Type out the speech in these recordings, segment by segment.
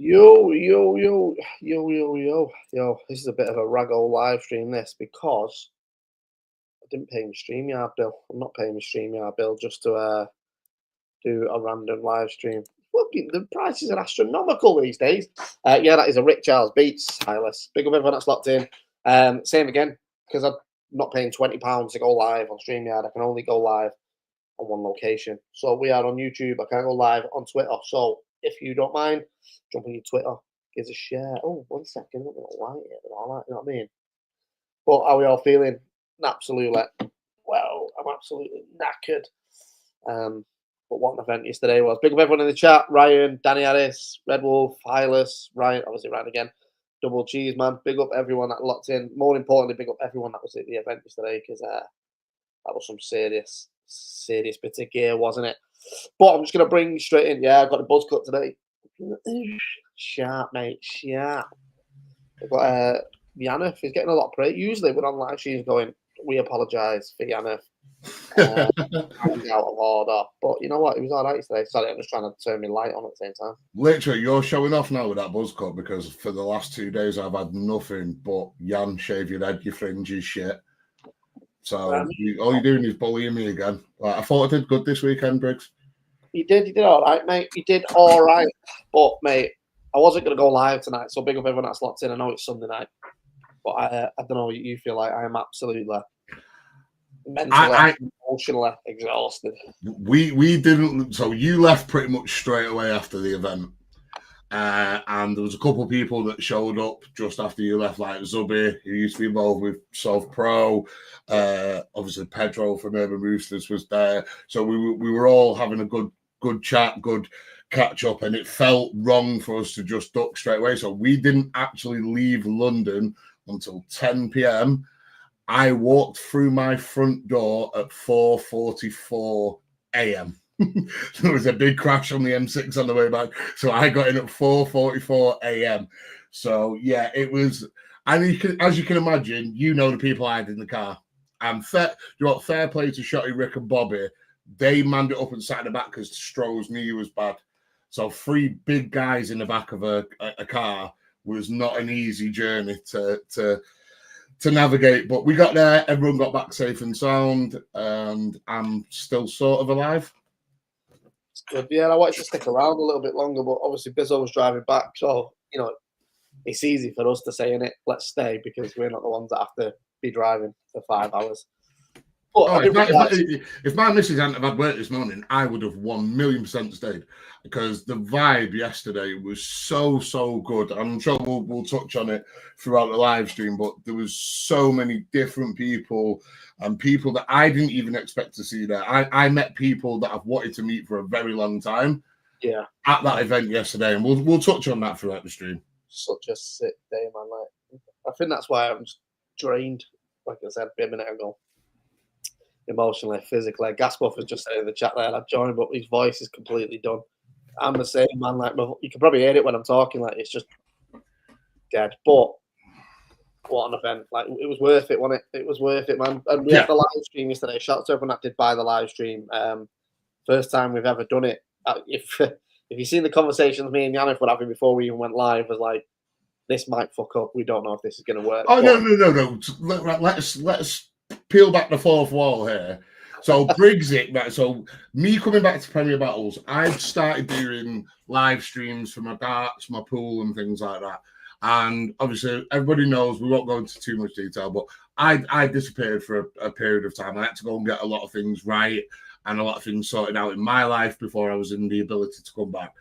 Yo. This is a bit of a rag old live stream, this, because I didn't pay my StreamYard bill. I'm not paying my StreamYard bill just to do a random live stream. Fucking, the prices are astronomical these days. Yeah, that is a Rick Charles Beats. Hilus. Big up everyone that's locked in. Same again, because I'm not paying £20 to go live on StreamYard. I can only go live on one location. So we are on YouTube. I can't go live on Twitter. So if you don't mind, jump on your Twitter, give us a share. Oh, 1 second. I'm going to light it and all that. You know what I mean? But how are we all feeling? Absolutely. Well, I'm absolutely knackered. But what an event yesterday was. Big up everyone in the chat. Ryan, Danny Harris, Red Wolf, Hilus, Ryan, obviously Ryan again. Double Cheese, man. Big up everyone that locked in. More importantly, big up everyone that was at the event yesterday, because that was some serious bit of gear, wasn't it? But I'm just going to bring straight in. Yeah, I've got the buzz cut today. Sharp, mate. Sharp. I've got Yanef. He's getting a lot of praise. Usually when on live streams going, we apologise for Yanef. Out of order. But you know what? It was all right today. Sorry, I'm just trying to turn my light on at the same time. Literally, you're showing off now with that buzz cut, because for the last 2 days I've had nothing but Jan shave your head, your fringes, shit. So all you're doing is bullying me again. Like, I thought I did good this weekend, Briggs. You did all right, mate. You did all right. But, mate, I wasn't going to go live tonight, so big up everyone that's locked in. I know it's Sunday night, but I don't know what you feel like. I am absolutely mentally, emotionally exhausted. We didn't. So you left pretty much straight away after the event. And there was a couple of people that showed up just after you left, like Zubby, who used to be involved with South Pro. Obviously, Pedro from Urban Roosters was there. So we were all having a good chat, good catch up, and it felt wrong for us to just duck straight away. So we didn't actually leave London until 10 p.m. I walked through my front door at 4:44 a.m. There was a big crash on the M6 on the way back, so I got in at 4:44 a.m. So yeah, it was. And as you can imagine, you know the people I had in the car. And fair play to Shotty, Rick, and Bobby. They manned it up and sat in the back because Stroh's knee was bad. So 3 big guys in the back of a car was not an easy journey to navigate. But we got there. Everyone got back safe and sound, and I'm still sort of alive. Good. Yeah, I wanted to stick around a little bit longer, but obviously Bizo was driving back, so you know it's easy for us to say in it, let's stay, because we're not the ones that have to be driving for 5 hours. But if my missus hadn't have had work this morning, I would have 1,000,000% stayed, because the vibe yesterday was so good. I'm sure we'll touch on it throughout the live stream, but there was so many different people and people that I didn't even expect to see there. I met people that I've wanted to meet for a very long time. Yeah, at that event yesterday, and we'll touch on that throughout the stream. Such a sick day, man. Like, I think that's why I'm drained, like I said a minute ago. Emotionally, physically. Gast was just saying in the chat there, I've joined, but his voice is completely done. I'm the same, man. Like, you can probably hear it when I'm talking. Like, it's just dead. But what an event! Like, it was worth it, wasn't it? It was worth it, man. And we had the live stream yesterday. Shout out to everyone that did buy the live stream. First time we've ever done it. If you've seen the conversations me and Yannick were having before we even went live, was like, this might fuck up. We don't know if this is going to work. Oh, no. Let's peel back the fourth wall here. So Briggs right? So me coming back to Premier Battles, I've started doing live streams for my darts, my pool, and things like that. And obviously, everybody knows, we won't go into too much detail, but I disappeared for a period of time. I had to go and get a lot of things right and a lot of things sorted out in my life before I was in the ability to come back.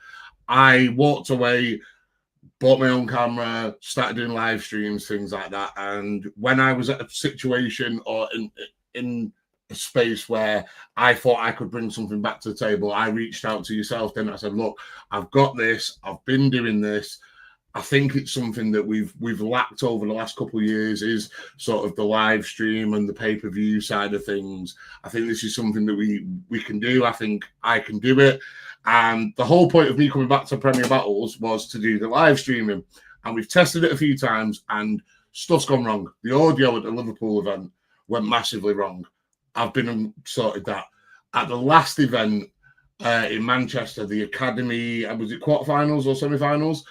I walked away, bought my own camera, started doing live streams, things like that. And when I was at a situation or in a space where I thought I could bring something back to the table, I reached out to yourself. Then I said, look, I've got this. I've been doing this. I think it's something that we've lacked over the last couple of years, is sort of the live stream and the pay-per-view side of things. I think this is something that we can do. I think I can do it. And the whole point of me coming back to Premier Battles was to do the live streaming. And we've tested it a few times and stuff's gone wrong. The audio at the Liverpool event went massively wrong. I've been and sorted that. At the last event in Manchester, the Academy, was it quarterfinals or semi-finals?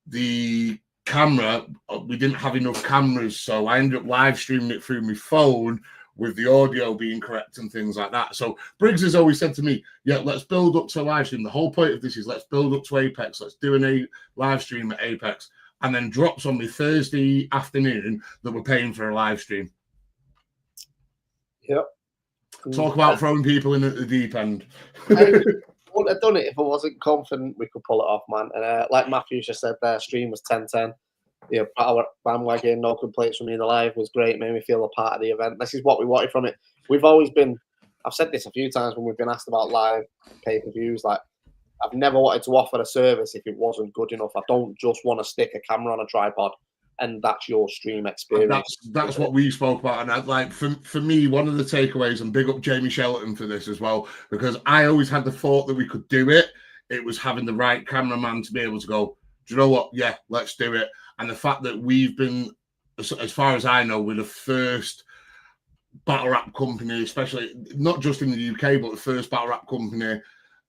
the camera, we didn't have enough cameras, so I ended up live streaming it through my phone with the audio being correct and things like that. So Briggz has always said to me, yeah, let's build up to a live stream. The whole point of this is let's build up to Apex. Let's do a live stream at Apex. And then drops on me Thursday afternoon that we're paying for a live stream. Yep. Talk about throwing people in at the deep end. I wouldn't have done it if I wasn't confident we could pull it off, man. And like Matthew just said, their stream was 10-10. You know, our bandwagon, no complaints from me. The live was great, made me feel a part of the event. This is what we wanted from it. We've always been, I've said this a few times when we've been asked about live pay-per-views, like, I've never wanted to offer a service if it wasn't good enough. I don't just want to stick a camera on a tripod and that's your stream experience. That's what we spoke about. And like for me, one of the takeaways, and big up Jamie Shelton for this as well, because I always had the thought that we could do it. It was having the right cameraman to be able to go, do you know what? Yeah, let's do it. And the fact that we've been, as far as I know, we're the first battle rap company, especially not just in the UK, but the first battle rap company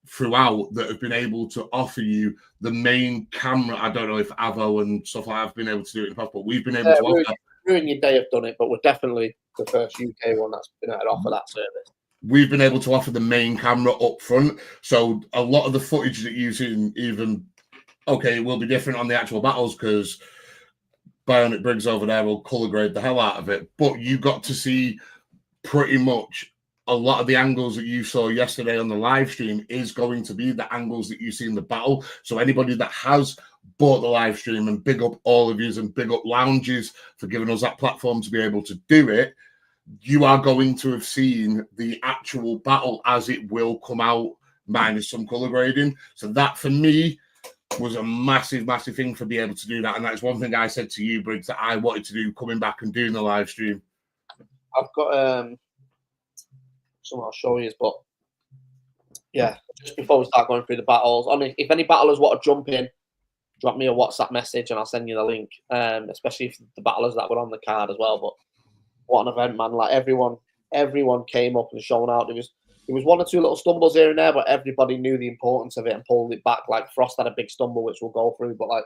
throughout that have been able to offer you the main camera. I don't know if Avo and stuff like that have been able to do it in the past, but we've been able to offer. Ruin Your Day have done it, but we're definitely the first UK one that's been able to offer that service. We've been able to offer the main camera up front, so a lot of the footage that you see, even it will be different on the actual battles because Bionic Briggz over there will color grade the hell out of it, but you got to see pretty much a lot of the angles that you saw yesterday on the live stream is going to be the angles that you see in the battle. So anybody that has bought the live stream, and big up all of you and big up Lounges for giving us that platform to be able to do it, you are going to have seen the actual battle as it will come out, minus some color grading. So that for me was a massive, massive thing for being able to do that. And that's one thing I said to you, Briggz, that I wanted to do coming back and doing the live stream. I've got something I'll show you, but yeah, just before we start going through the battles, I mean, if any battlers want to jump in, drop me a WhatsApp message and I'll send you the link, especially if the battlers that were on the card as well. But what an event, man. Like everyone came up and shown out. There was one or two little stumbles here and there, but everybody knew the importance of it and pulled it back. Like Frost had a big stumble, which we'll go through, but like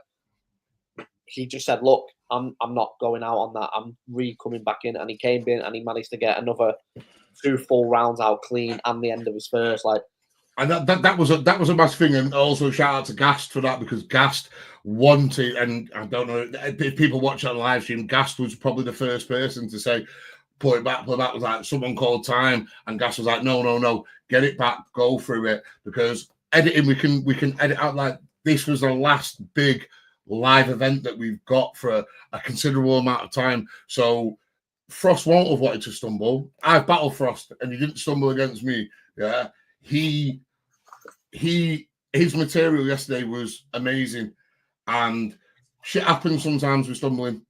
he just said, look, I'm not going out on that. I'm coming back in. And he came in and he managed to get another 2 full rounds out clean and the end of his first. Like, and that was a massive thing. And also shout out to Gast for that, because Gast wanted, and I don't know if people watch on live stream, Gast was probably the first person to say, pull it back. Was like someone called time, and Gast was like, no, get it back, go through it, because editing, we can edit out. Like this was the last big live event that we've got for a considerable amount of time. So Frost won't have wanted to stumble. I've battled Frost and he didn't stumble against me. Yeah. His material yesterday was amazing, and shit happens sometimes with stumbling.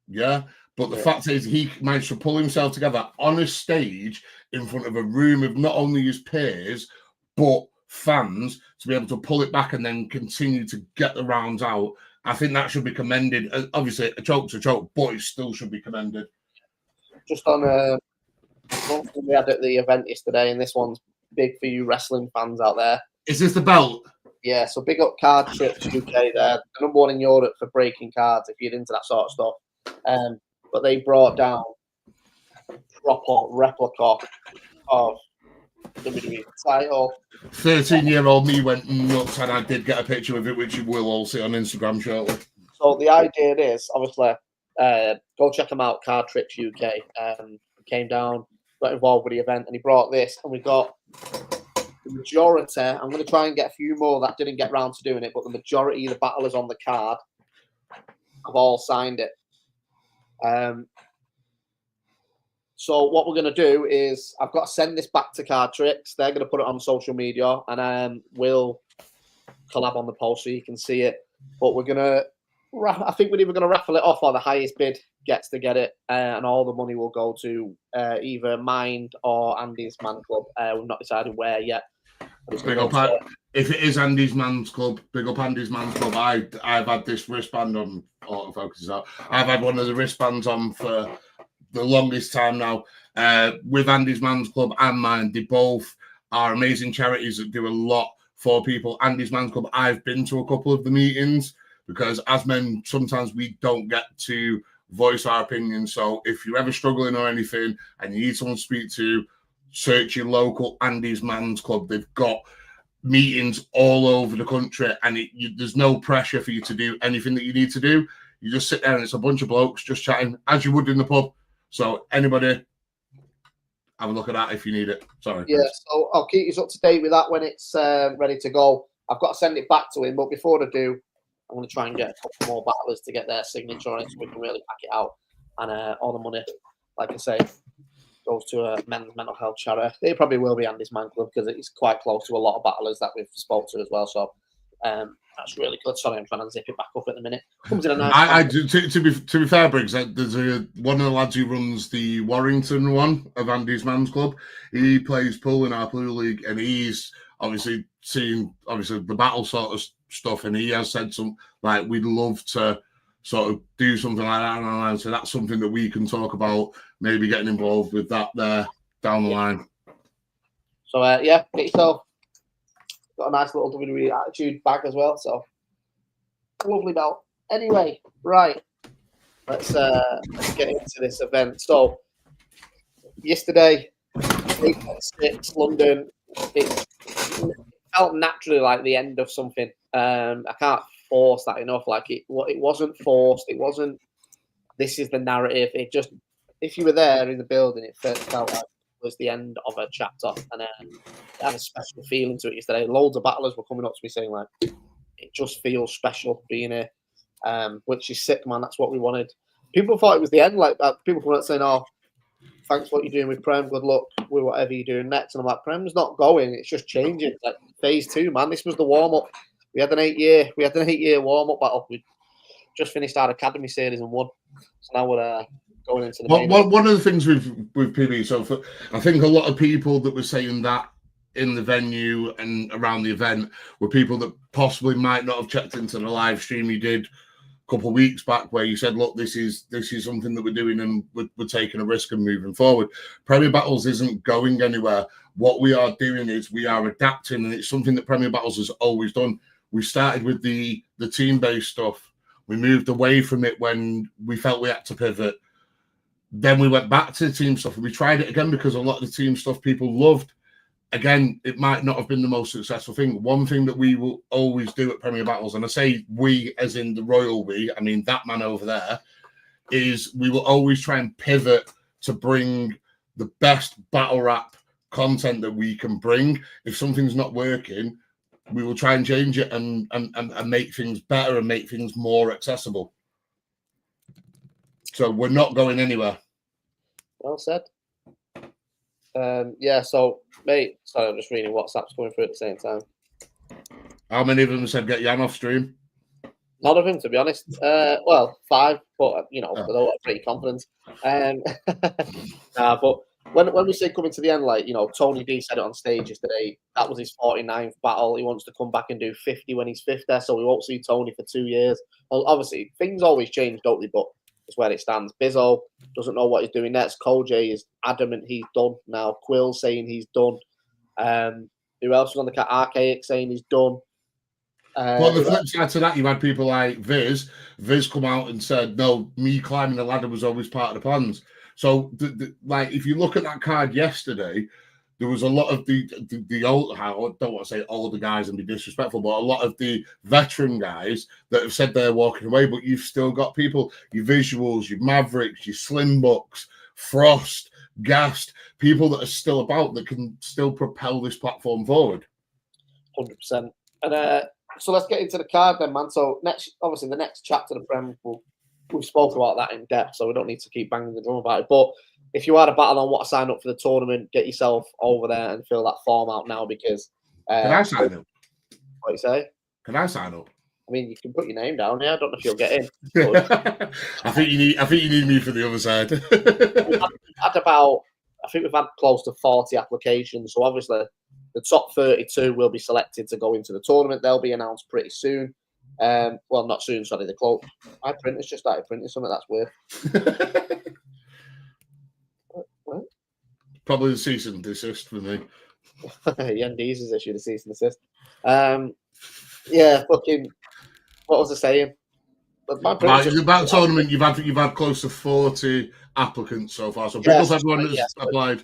Yeah. But the fact is he managed to pull himself together on a stage in front of a room of not only his peers, but fans, to be able to pull it back and then continue to get the rounds out. I think that should be commended. Obviously, a choke's a choke, but it still should be commended. Just on one thing we had at the event yesterday, and this one's big for you wrestling fans out there. Is this the belt? Yeah, so big up Card Trips UK. They're the number one in Europe for breaking cards, if you're into that sort of stuff. But they brought down a proper replica of WWE title. 13-year-old me went nuts, and I did get a picture of it, which you will all see on Instagram shortly. So the idea is, obviously, go check them out, Card Trips UK. Came down, got involved with the event, and he brought this, and we got the majority. I'm going to try and get a few more that didn't get round to doing it, but the majority of the battlers on the card have all signed it. So what we're going to do is I've got to send this back to Card Tricks. They're going to put it on social media, and we'll collab on the post so you can see it. But we're going to, I think we're either going to raffle it off, or the highest bid gets to get it, and all the money will go to either Mind or Andy's Man Club. We've not decided where yet. Big up, if it is Andy's Man's Club, big up Andy's Man's Club. I've had this wristband on, autofocus out. I've had one of the wristbands on for the longest time now, with Andy's Man's Club and mine. They both are amazing charities that do a lot for people. Andy's Man's Club, I've been to a couple of the meetings because as men, sometimes we don't get to voice our opinions. So if you're ever struggling or anything and you need someone to speak to, search your local Andy's Man's Club. They've got meetings all over the country, and there's no pressure for you to do anything that you need to do. You just sit there and it's a bunch of blokes just chatting as you would in the pub. So anybody, have a look at that if you need it. Sorry. Yeah, so I'll keep you up to date with that when it's ready to go. I've got to send it back to him, but before I do, I'm going to try and get a couple more battlers to get their signature on it so we can really pack it out. And all the money, like I say, goes to a men's mental health charity. It probably will be Andy's Man Club because it's quite close to a lot of battlers that we've spoke to as well. So that's really good. Sorry, I'm trying to zip it back up at the minute. Comes in a nice. To be fair, Briggs, there's one of the lads who runs the Warrington one of Andy's Man's Club. He plays pool in our pool league, and he's obviously seen the battle sort of stuff, and he has said some like we'd love to sort of do something like that, and so that's something that we can talk about, maybe getting involved with that there down the line. So get yourself got a nice little WWE Attitude bag as well, so lovely belt. Anyway, right, let's get into this event. So yesterday, 8.6 London, it felt naturally like the end of something. I can't force that enough. Like it wasn't forced. It wasn't. This is the narrative. It just, if you were there in the building, it felt like it was the end of a chapter, and it had a special feeling to it yesterday. Loads of battlers were coming up to me saying like, it just feels special being here, which is sick, man. That's what we wanted. People thought it was the end. Like people were saying, "Oh, thanks for what you're doing with Prem. Good luck with whatever you're doing next." And I'm like, Prem's not going. It's just changing. It's like phase 2, man. This was the warm up. We had an 8-year warm up battle. We just finished our academy series and won. So now we're going into the main. One of the things with PB, so I think a lot of people that were saying that in the venue and around the event were people that possibly might not have checked into the live stream you did a couple of weeks back, where you said, "Look, this is something that we're doing, and we're taking a risk and moving forward." Premier Battles isn't going anywhere. What we are doing is we are adapting, and it's something that Premier Battles has always done. We started with the team-based stuff. We moved away from it when we felt we had to pivot. Then we went back to the team stuff, and we tried it again because a lot of the team stuff people loved. Again, it might not have been the most successful thing. One thing that we will always do at Premier Battles, and I say we as in the royal we, I mean that man over there, is we will always try and pivot to bring the best battle rap content that we can bring. If something's not working, we will try and change it and make things better and make things more accessible. So we're not going anywhere. Well said. So, mate, sorry, I'm just reading WhatsApps coming through at the same time. How many of them said get Jan off stream? None of them, to be honest. Well, 5, but, they're all pretty confident. But when we say coming to the end, like, Tony D said it on stage yesterday, that was his 49th battle. He wants to come back and do 50 when he's 50, so we won't see Tony for 2 years. Well, obviously, things always change, don't they? But it's where it stands. Bizo doesn't know what he's doing next. Koj is adamant he's done now. Quill saying he's done. Who else was on the cat? Archaic saying he's done. Well, the flip side to that, you had people like Viz. Viz come out and said, "No, me climbing the ladder was always part of the plans." So, like, if you look at that card yesterday, there was a lot of the old, I don't want to say older guys and be disrespectful, but a lot of the veteran guys that have said they're walking away, but you've still got people, your Visuals, your Mavericks, your Slim Bucks, Frost, Gast, people that are still about that can still propel this platform forward. 100%. And so let's get into the card then, man. So the next chapter of the Prem, we've spoken about that in depth, so we don't need to keep banging the drum about it. But if you had a battle on what to sign up for the tournament, get yourself over there and fill that form out now because... Can I sign up? What you say? Can I sign up? I mean, you can put your name down here. I don't know if you'll get in. But... I think you need me for the other side. we've had close to 40 applications, so obviously the top 32 will be selected to go into the tournament. They'll be announced pretty soon. Well, not soon, sorry. The close. My printer's just started printing something that's weird. What? Probably the cease and desist for me. Yandees has issued a cease and desist. Fucking. What was I saying? About tournament, you've had close to 40 applicants so far. So big up everyone that's applied.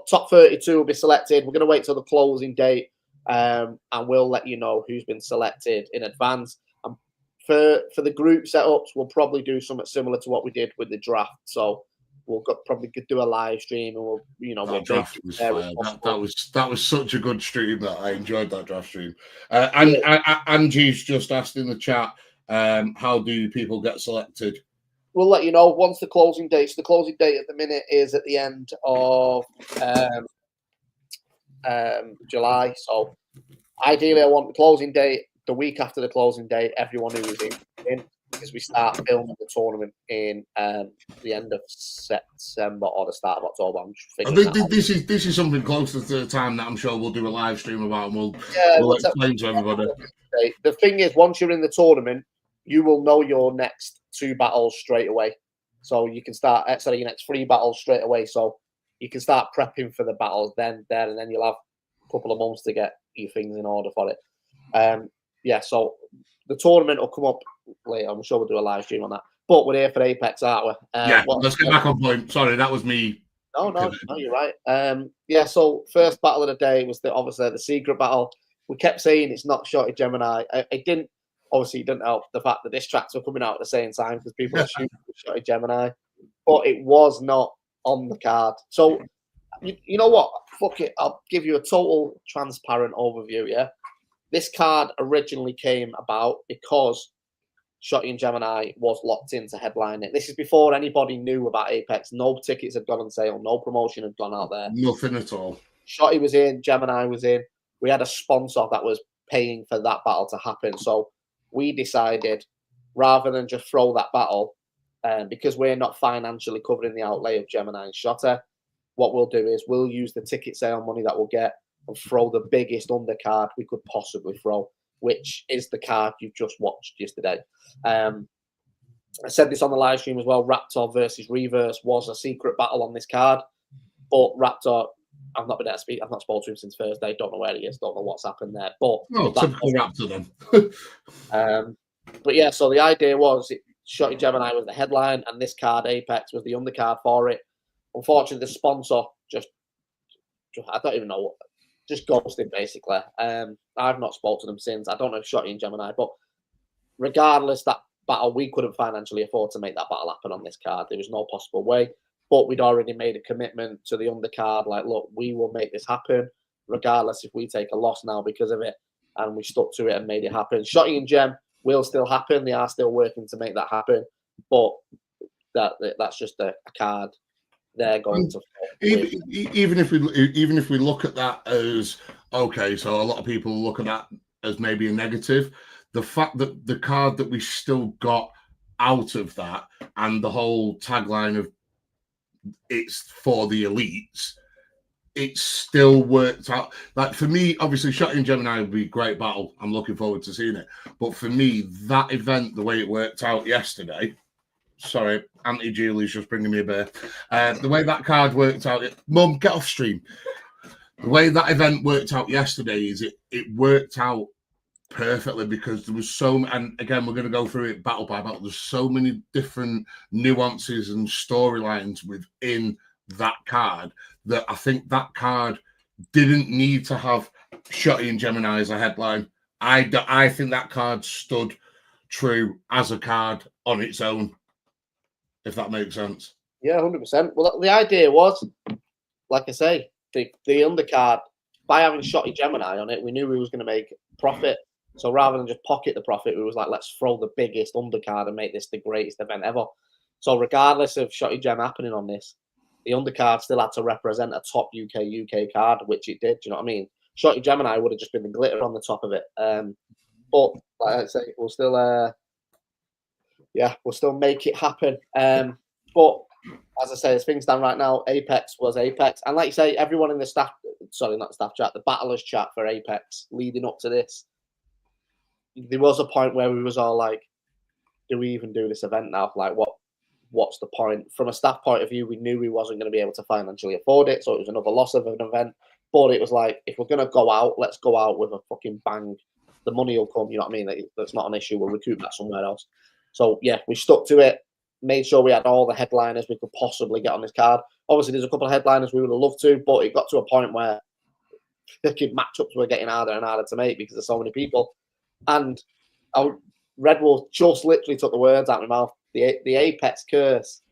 Top 32 will be selected. We're going to wait till the closing date, and we'll let you know who's been selected in advance. For the group setups, we'll probably do something similar to what we did with the draft. So we'll probably do a live stream, and we'll draft was fire. That was such a good stream. That I enjoyed that draft stream. And Angie's just asked in the chat, how do people get selected? We'll let you know once the closing date. So the closing date at the minute is at the end of July. So ideally, I want the closing date the week after the closing date. Everyone who is in because we start filming the tournament in the end of September or the start of October. This is something closer to the time that I'm sure we'll do a live stream about, and we'll explain to everybody. The thing is, once you're in the tournament, you will know your next 2 battles straight away. So you can start, your next 3 battles straight away. So you can start prepping for the battles and then you'll have a couple of months to get your things in order for it. So the tournament will come up later. I'm sure we'll do a live stream on that. But we're here for Apex, aren't we? Let's get back on point. Sorry, that was me. No, you're right. So first battle of the day was obviously the secret battle. We kept saying it's not Shotty Gemini. It didn't help the fact that diss tracks were coming out at the same time because people assumed it was Shotty Gemini. But it was not on the card. So, you know what? Fuck it. I'll give you a total transparent overview, yeah? This card originally came about because Shotty and Gemini was locked in to headline it. This is before anybody knew about Apex. No tickets had gone on sale. No promotion had gone out there. Nothing at all. Shotty was in. Gemini was in. We had a sponsor that was paying for that battle to happen. So we decided, rather than just throw that battle, because we're not financially covering the outlay of Gemini and Shotty, what we'll do is we'll use the ticket sale money that we'll get and throw the biggest undercard we could possibly throw, which is the card you've just watched yesterday. I said this on the live stream as well. Raptor versus Reverse was a secret battle on this card, but Raptor, I've not been able to speak. I've not spoken to him since Thursday. Don't know where he is. Don't know what's happened there. But typical Raptor then. But yeah, so the idea was Shotty Gemini was the headline, and this card Apex was the undercard for it. Unfortunately, the sponsor just I don't even know what. Just ghosted, basically. I've not spoken to them since. I don't know if Shotty and Gemini, but regardless, that battle, we couldn't financially afford to make that battle happen on this card. There was no possible way. But we'd already made a commitment to the undercard. Like, look, we will make this happen, regardless if we take a loss now because of it. And we stuck to it and made it happen. Shotty and Gem will still happen. They are still working to make that happen. But that's just a card they're going to even if we look at that as okay, so a lot of people look at that as maybe a negative. The fact that the card that we still got out of that and the whole tagline of it's for the elites, it still worked out. Like for me, obviously, Shotty and Gemini would be a great battle. I'm looking forward to seeing it. But for me, that event, the way it worked out yesterday. Sorry, Auntie Julie's just bringing me a beer. The way that card worked out, Mum, get off stream. The way that event worked out yesterday is it worked out perfectly because there was and again, we're going to go through it battle by battle. There's so many different nuances and storylines within that card that I think that card didn't need to have Shotty and Gemini as a headline. I think that card stood true as a card on its own. If that makes sense. Yeah, 100%. Well, the idea was, like I say, the undercard, by having Shotty Gemini on it, we knew we was going to make profit. So rather than just pocket the profit, we was like, let's throw the biggest undercard and make this the greatest event ever. So regardless of Shotty Gem happening on this, the undercard still had to represent a top UK card, which it did. Do you know what I mean? Shotty Gemini would have just been the glitter on the top of it. But like I say, we'll still make it happen. But as I say, as things stand right now, Apex was Apex. And like you say, everyone in the the battlers chat for Apex leading up to this, there was a point where we was all like, do we even do this event now? Like, what's the point? From a staff point of view, we knew we wasn't going to be able to financially afford it, so it was another loss of an event. But it was like, if we're going to go out, let's go out with a fucking bang. The money will come, you know what I mean? That's not an issue. We'll recoup that somewhere else. So yeah, we stuck to it. Made sure we had all the headliners we could possibly get on this card. Obviously, there's a couple of headliners we would have loved to, but it got to a point where the matchups were getting harder and harder to make because there's so many people. And Red Wolf just literally took the words out of my mouth. The Apex curse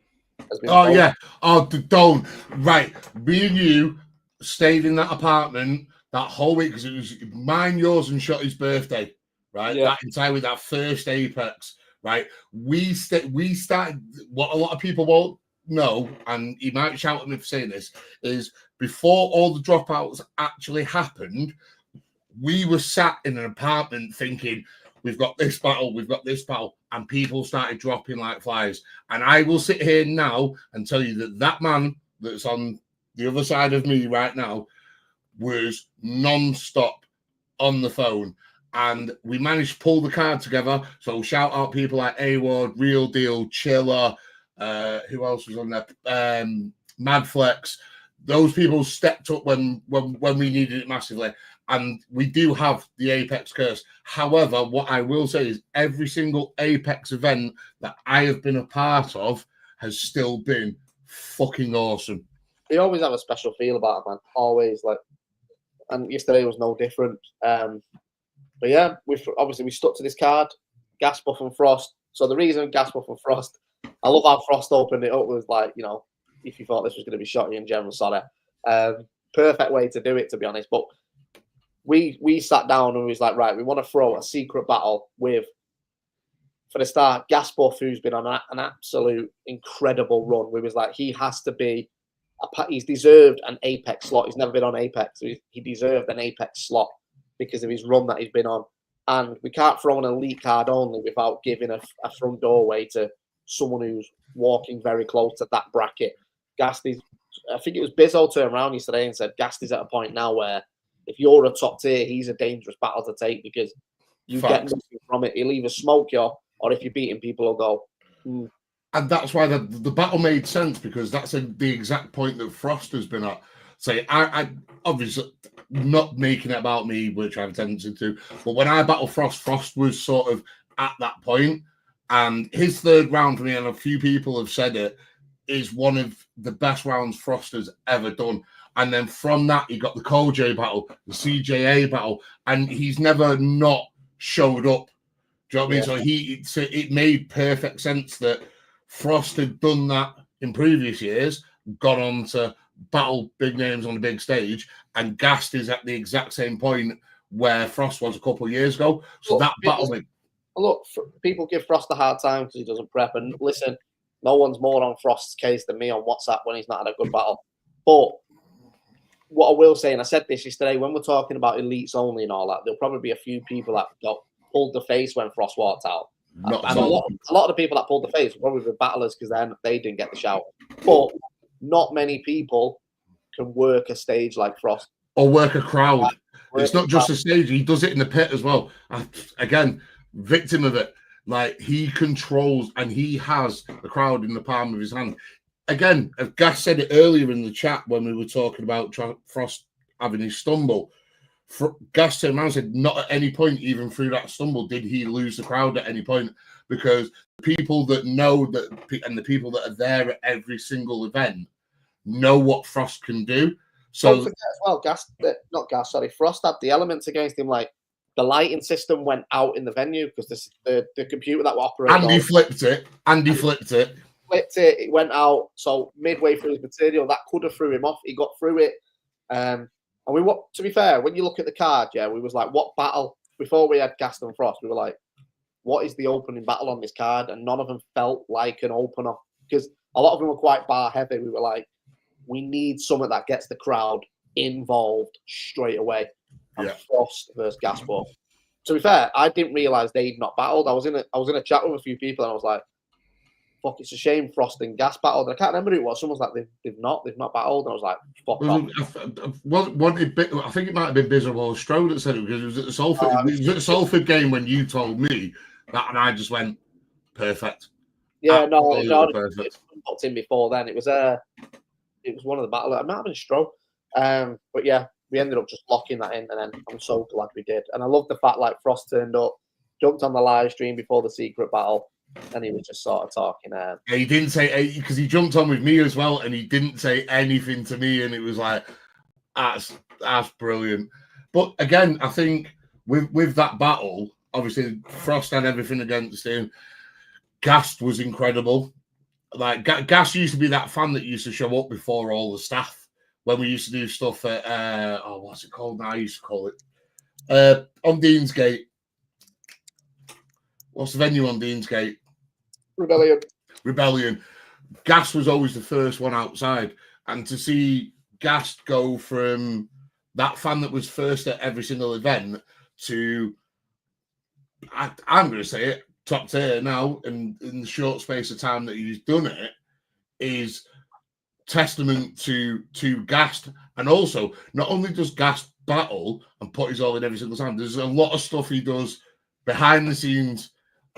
has been. Oh yeah. Oh, don't. Right. Me and you stayed in that apartment that whole week because it was mine, yours, and Shotty's birthday. Right. Yeah. That entire week, that first Apex. Right. We started. What a lot of people won't know, and you might shout at me for saying this, is before all the dropouts actually happened, we were sat in an apartment thinking, we've got this battle, and people started dropping like flies. And I will sit here now and tell you that man that's on the other side of me right now was non-stop on the phone. And we managed to pull the card together. So shout out people like A-Ward, Real Deal, Chiller, who else was on there? Madflex. Those people stepped up when we needed it massively. And we do have the Apex curse. However, what I will say is every single Apex event that I have been a part of has still been fucking awesome. They always have a special feel about it, man. Always, like, and yesterday was no different. But yeah, we stuck to this card, Gas, Buff, and Frost. So the reason Gas, Buff, and Frost, I love how Frost opened it up was like, you know, if you thought this was going to be Shotty in general, sorry. Perfect way to do it, to be honest. But we sat down and we was like, right, we want to throw a secret battle with, for the start, Gas Buff, who's been on an absolute incredible run. We was like, he has to be, he's deserved an Apex slot. He's never been on Apex. So he deserved an Apex slot because of his run that he's been on. And we can't throw an elite card only without giving a front doorway to someone who's walking very close to that bracket. Gast is, I think it was Bizo turned around yesterday and said, Gast is at a point now where if you're a top tier, he's a dangerous battle to take because you get nothing from it. He'll either smoke you, or if you're beating people, he'll go. And that's why the battle made sense, because that's the exact point that Frost has been at. Say, I obviously not making it about me, which I have a tendency to, but when I battle Frost, Frost was sort of at that point, and his third round for me, and a few people have said it, is one of the best rounds Frost has ever done. And then from that, he got the Koj battle, the CJA battle, and he's never not showed up. Do you know what I mean? So it made perfect sense that Frost had done that in previous years, gone on to battle big names on the big stage, and Gast is at the exact same point where Frost was a couple of years ago. So look, that battle... Look, people give Frost a hard time because he doesn't prep, and listen, no one's more on Frost's case than me on WhatsApp when he's not had a good battle. But what I will say, and I said this yesterday, when we're talking about elites only and all that, there'll probably be a few people that got pulled the face when Frost walked out. And a lot of the people that pulled the face were probably the battlers because then they didn't get the shout. But not many people can work a stage like Frost. Or work a crowd. It's not just a stage. He does it in the pit as well. Again, victim of it. Like, he controls and he has the crowd in the palm of his hand. Again, as Gas said it earlier in the chat when we were talking about Frost having his stumble, Gas turned around and said not at any point, even through that stumble, did he lose the crowd at any point, because people that know that and the people that are there at every single event know what Frost can do. So don't forget as well, Frost had the elements against him, like the lighting system went out in the venue because the computer that were operating. Andy flipped it. It went out. So midway through his material, that could have threw him off. He got through it. And to be fair, when you look at the card, we was like, what battle? Before we had Gast and Frost, we were like, what is the opening battle on this card? And none of them felt like an opener because a lot of them were quite bar heavy. We were like, we need something that gets the crowd involved straight away. And Frost versus Gas Buff. To be fair, I didn't realize they'd not battled. I was in a chat with a few people, and I was like, "Fuck, it's a shame Frost and Gas battled." And I can't remember who it was. Someone's like, "They've not battled." And I was like, "Fuck off." I think it might have been Bizo or Bloodstro that said it, because it was at the Salford. It was at the Salford game when you told me that, and I just went, "Perfect." Yeah, perfect. It booked in before then. It was one of the battlers. It might have been Stro. But yeah, we ended up just locking that in, and then I'm so glad we did. And I love the fact like Frost turned up, jumped on the live stream before the secret battle, and he was just sort of talking. He didn't say, because he jumped on with me as well, and he didn't say anything to me, and it was like, that's brilliant. But again, I think with that battle, obviously Frost had everything against him. Gast was incredible. Like Gast used to be that fan that used to show up before all the staff when we used to do stuff at what's it called now? I used to call it on Deansgate. What's the venue on Deansgate? Rebellion. Gast was always the first one outside, and to see Gast go from that fan that was first at every single event to, I'm going to say it, top tier now, and in the short space of time that he's done it, is testament to Gast. And also, not only does Gast battle and put his all in every single time, there's a lot of stuff he does behind the scenes,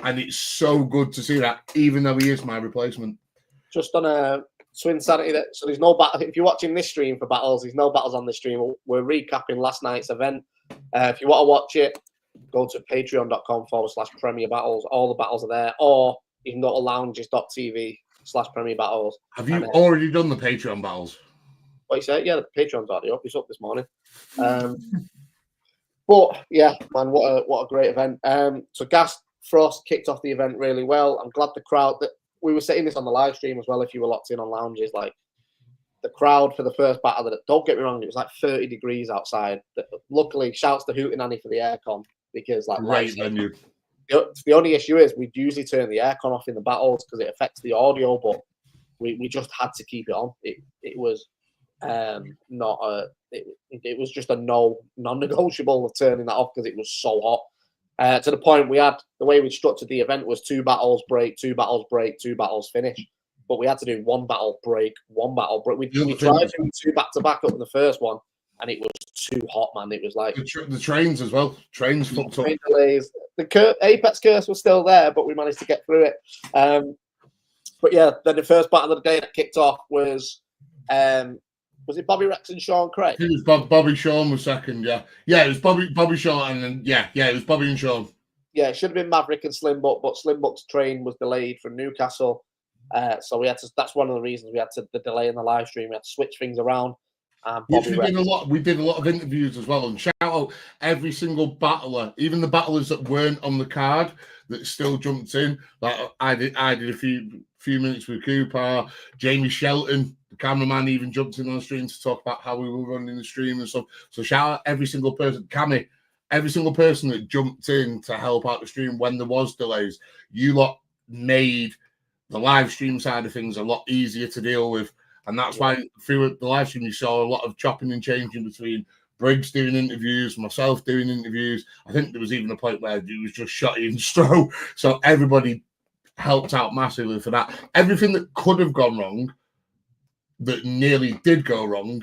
and it's so good to see that, even though he is my replacement. Just on a Swin Sanity, so there's no battle. If you're watching this stream for battles, there's no battles on the stream. We're recapping last night's event. If you want to watch it, go to patreon.com/Premier Battles. All the battles are there. Or you can go to lounges.tv/Premier Battles. Have you already done the Patreon battles? What you say? Yeah, the Patreon's already up. It's up this morning. But yeah, man, what a great event. So Gast Frost kicked off the event really well. I'm glad the crowd that we were saying this on the live stream as well. If you were locked in on lounges, like the crowd for the first battle, that don't get me wrong, it was like 30 degrees outside. Luckily, shouts to Hootenanny for the aircon, because like the only issue is we'd usually turn the aircon off in the battles because it affects the audio, but we just had to keep it on. It was not a it was just a non-negotiable of turning that off because it was so hot. To the point we had, the way we structured the event was 2 battles break, 2 battles break, 2 battles finish. But we had to do 1 battle break, 1 battle break. We tried doing 2 back-to-back up in the first one, and it was too hot, man. It was like the trains as well. Trains fucked up. Delays. The Apex curse was still there, but we managed to get through it. But yeah, then the first battle of the day that kicked off was it Bobby Rex and Shawn Cray? It was Bobby Shawn was second, yeah. Yeah, it was Bobby Shawn, and then it was Bobby and Shawn. Yeah, it should have been Maverick and Slim Buck, but Slim Buck's train was delayed from Newcastle. So we had to, that's one of the reasons we had to the delay in the live stream. We had to switch things around. We did a lot of interviews as well, and shout out every single battler, even the battlers that weren't on the card that still jumped in. Like I did a few minutes with Cooper, Jamie Shelton, the cameraman, even jumped in on the stream to talk about how we were running the stream and stuff. So shout out every single person, Cammy, every single person that jumped in to help out the stream when there was delays. You lot made the live stream side of things a lot easier to deal with. And that's why through the live stream, you saw a lot of chopping and changing between Briggz doing interviews, myself doing interviews. I think there was even a point where it was just Shotty and Stro. So everybody helped out massively for that. Everything that could have gone wrong, that nearly did go wrong,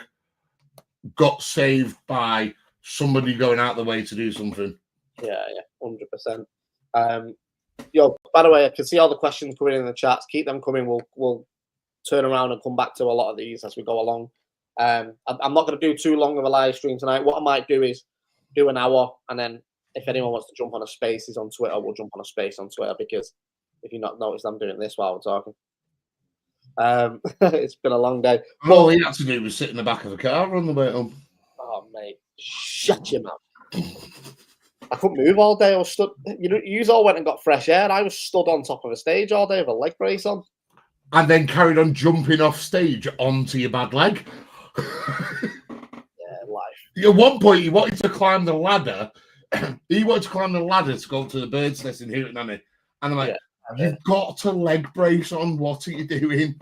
got saved by somebody going out the way to do something. Yeah, 100%. Yo, by the way, I can see all the questions coming in the chats. Keep them coming. We'll turn around and come back to a lot of these as we go along. I'm not going to do too long of a live stream tonight. What I might do is do an hour, and then if anyone wants to jump on a Spaces on Twitter, we'll jump on a space on Twitter, because if you've not noticed, I'm doing this while we're talking. It's been a long day. All he had to do was sit in the back of the car on the way home. Oh, mate, shut your mouth. I couldn't move all day. I was stood. You all went and got fresh air. I was stood on top of a stage all day with a leg brace on. And then carried on jumping off stage onto your bad leg. Yeah, life. At one point, he wanted to climb the ladder. He wanted to climb the ladder to go to the bird's nest in Hootenanny. And I'm like, you've got to leg brace on. What are you doing?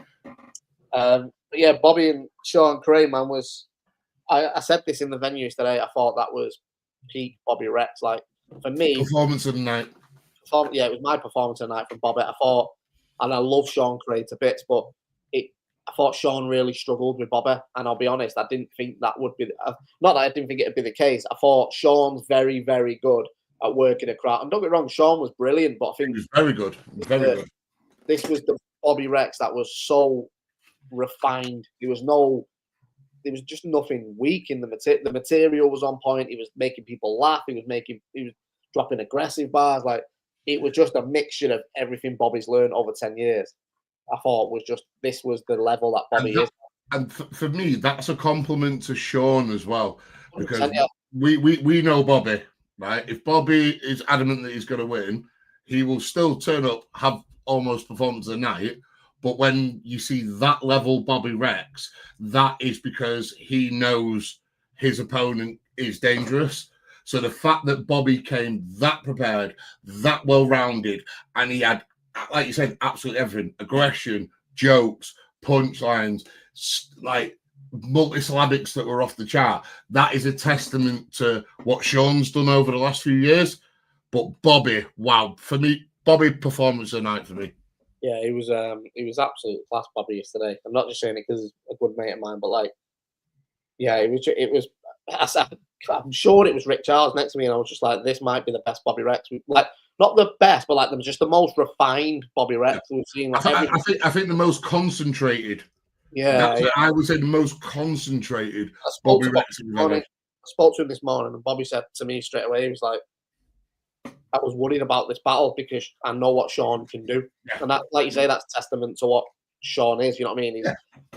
But yeah, Bobby and Shawn Cray, man, was... I said this in the venues today. I thought that was peak Bobby Rex. Like, for me... Performance of the night. Yeah, it was my performance of the night from Bobby. I thought... And I love Shawn Cray to bits, but I thought Shawn really struggled with Bobby. And I'll be honest, I didn't think that would be... Not that I didn't think it would be the case. I thought Shawn's very, very good at working a crowd. And don't get me wrong, Shawn was brilliant, but I think... He was very good. Very good. This was the Bobby Rex that was so refined. There was just nothing weak in the material. The material was on point. He was making people laugh. He was dropping aggressive bars. Like, it was just a mixture of everything Bobby's learned over 10 years. I thought this was the level that Bobby is. And for me, that's a compliment to Shawn as well, because yeah. we know Bobby, right? If Bobby is adamant that he's going to win, he will still turn up, have almost performance of the night. But when you see that level Bobby Rex, that is because he knows his opponent is dangerous. So the fact that Bobby came that prepared, that well-rounded, and he had, like you said, absolutely everything: aggression, jokes, punchlines, like multisyllabics that were off the chart. That is a testament to what Shawn's done over the last few years. But Bobby, wow, for me, Bobby performance of the night for me. Yeah, he was absolute class, Bobby, yesterday. I'm not just saying it because he's a good mate of mine, but like, yeah, it was. I'm sure it was Rick Charles next to me, and I was just like, this might be the best Bobby Rex. Like, not the best, but like just the most refined Bobby Rex we've seen. Like, I think the most concentrated. Yeah, I would say the most concentrated Bobby Rex. I spoke to him this morning, and Bobby said to me straight away, he was like, I was worried about this battle because I know what Shawn can do. Yeah. And that, like you say, that's testament to what Shawn is. You know what I mean? And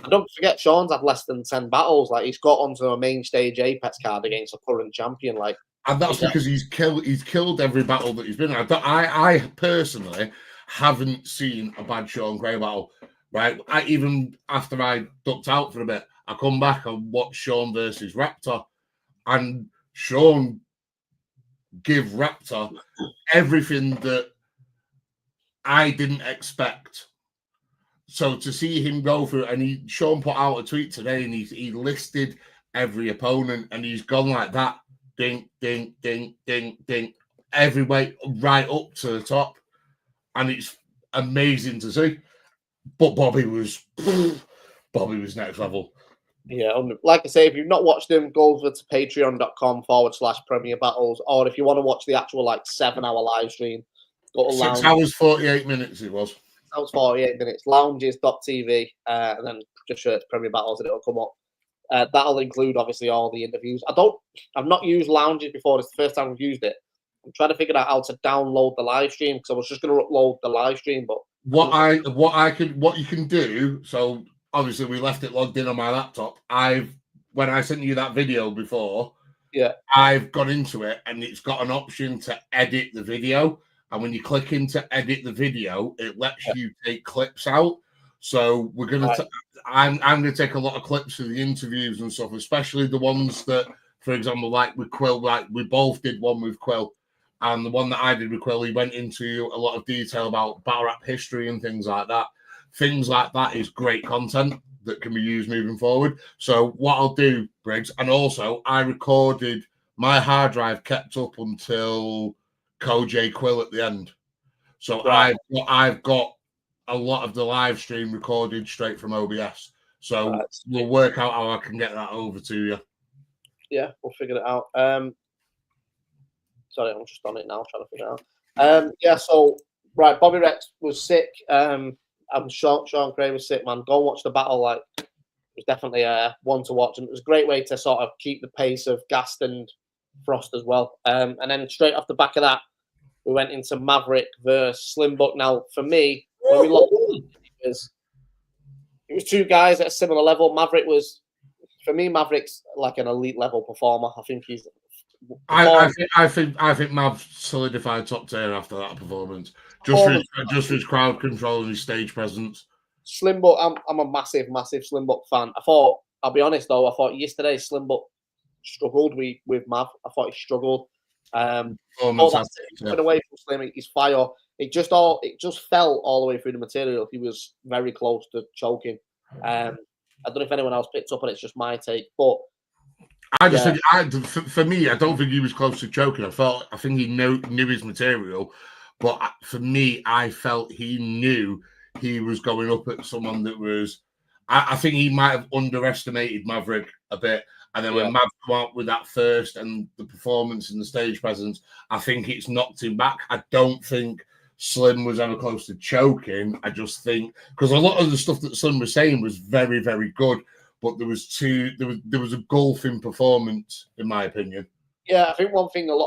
don't forget, Shawn's had less than 10 battles. Like, he's got onto a main stage Apex card against a current champion. Like, and that's because he's killed every battle that he's been in. I personally haven't seen a bad Shawn Cray battle. Right? Even after I ducked out for a bit, I come back and watch Shawn versus Raptor, and Shawn give Raptor everything that I didn't expect. So to see him go through, and Shawn put out a tweet today, and he listed every opponent, and he's gone like that, ding, ding, ding, ding, ding, every way right up to the top, and it's amazing to see. But Bobby was next level. Yeah, like I say, if you've not watched him, go over to patreon.com/Premier Battles, or if you want to watch the actual 7-hour live stream, go to 6 hours 48 minutes it was. 6 hours 48 minutes. Lounges.tv, and then just search Premier Battles and it'll come up. That'll include obviously all the interviews. I've not used Lounges before. It's the first time I've used it. I'm trying to figure out how to download the live stream because I was just going to upload the live stream, but what you can do. So obviously we left it logged in on my laptop. When I sent you that video before, yeah, I've gone into it and it's got an option to edit the video. And when you click into edit the video, it lets you take clips out. So we're gonna. I'm gonna take a lot of clips of the interviews and stuff, especially the ones that, for example, like with Quill, like we both did one with Quill. And the one that I did with Quill, he went into a lot of detail about battle rap history and things like that. Things like that is great content that can be used moving forward. So what I'll do, Briggs, and also I recorded, my hard drive kept up until J Quill at the end. So right. I've got a lot of the live stream recorded straight from OBS. So we'll work out how I can get that over to you. Yeah, we'll figure it out. Sorry, I'm just on it now, trying to figure it out. Yeah, so, right, Bobby Rex was sick. I'm Shawn Cray was sick, man. Go and watch the battle. Like, it was definitely one to watch. And it was a great way to sort of keep the pace of Gast and Frost as well. And then straight off the back of that, we went into Maverick versus Slim Buck. Now, for me, when we looked, it was two guys at a similar level. For me, Maverick's like an elite level performer. I think he's... I think Mav solidified top tier after that performance. Just for his crowd control and his stage presence. Slim Buck, I'm a massive Slim Buck fan. I'll be honest though, I thought yesterday Slim Buck struggled with Mav. I thought he struggled. Away from Slim, his fire. It just fell all the way through the material. He was very close to choking. I don't know if anyone else picked up on it. It's just my take, but. Think for me, I don't think he was close to choking. I think he knew his material, but for me, I felt he knew he was going up at someone that was. I think he might have underestimated Maverick a bit, and then when Mav came out with that first and the performance and the stage presence, I think it's knocked him back. I don't think Slim was ever close to choking. I just think because a lot of the stuff that Slim was saying was very, very good. But there was a golfing performance, in my opinion. Yeah, I think one thing a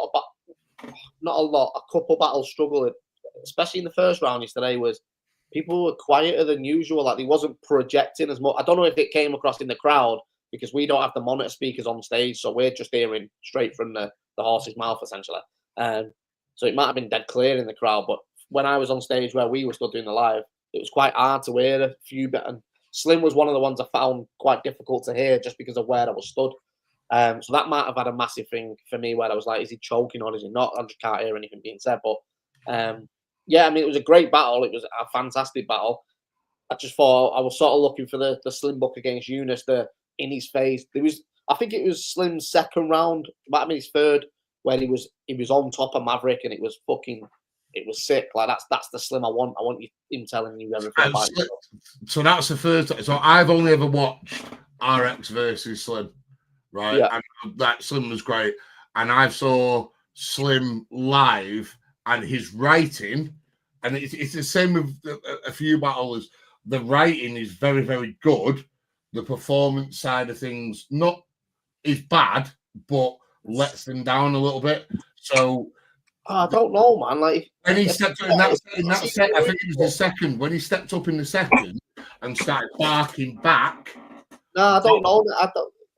couple battles struggled especially in the first round yesterday, was people were quieter than usual. Like, he wasn't projecting as much. I don't know if it came across in the crowd because we don't have the monitor speakers on stage, so we're just hearing straight from the horse's mouth, essentially. So it might have been dead clear in the crowd, but when I was on stage where we were still doing the live, it was quite hard to hear a few bit. And Slim was one of the ones I found quite difficult to hear just because of where I was stood. So that might have had a massive thing for me where I was like, is he choking or is he not? I just can't hear anything being said. But yeah, I mean, it was a great battle. It was a fantastic battle. I just thought I was sort of looking for the Slim Buck against Eunice, the in his face. I think it was Slim's second round, might have been his third, where he was on top of Maverick, and it was sick. Like that's the Slim I want. I want him telling you everything about it. So that's the first. So I've only ever watched RX versus Slim, right? Yeah. And that Slim was great, and I saw Slim live, and his writing, and it's the same with a few battles. The writing is very, very good. The performance side of things is bad, but lets them down a little bit. So I don't know, man. Like when he stepped up in that set, I think it was the second. When he stepped up in the second and started barking back. No, I don't know.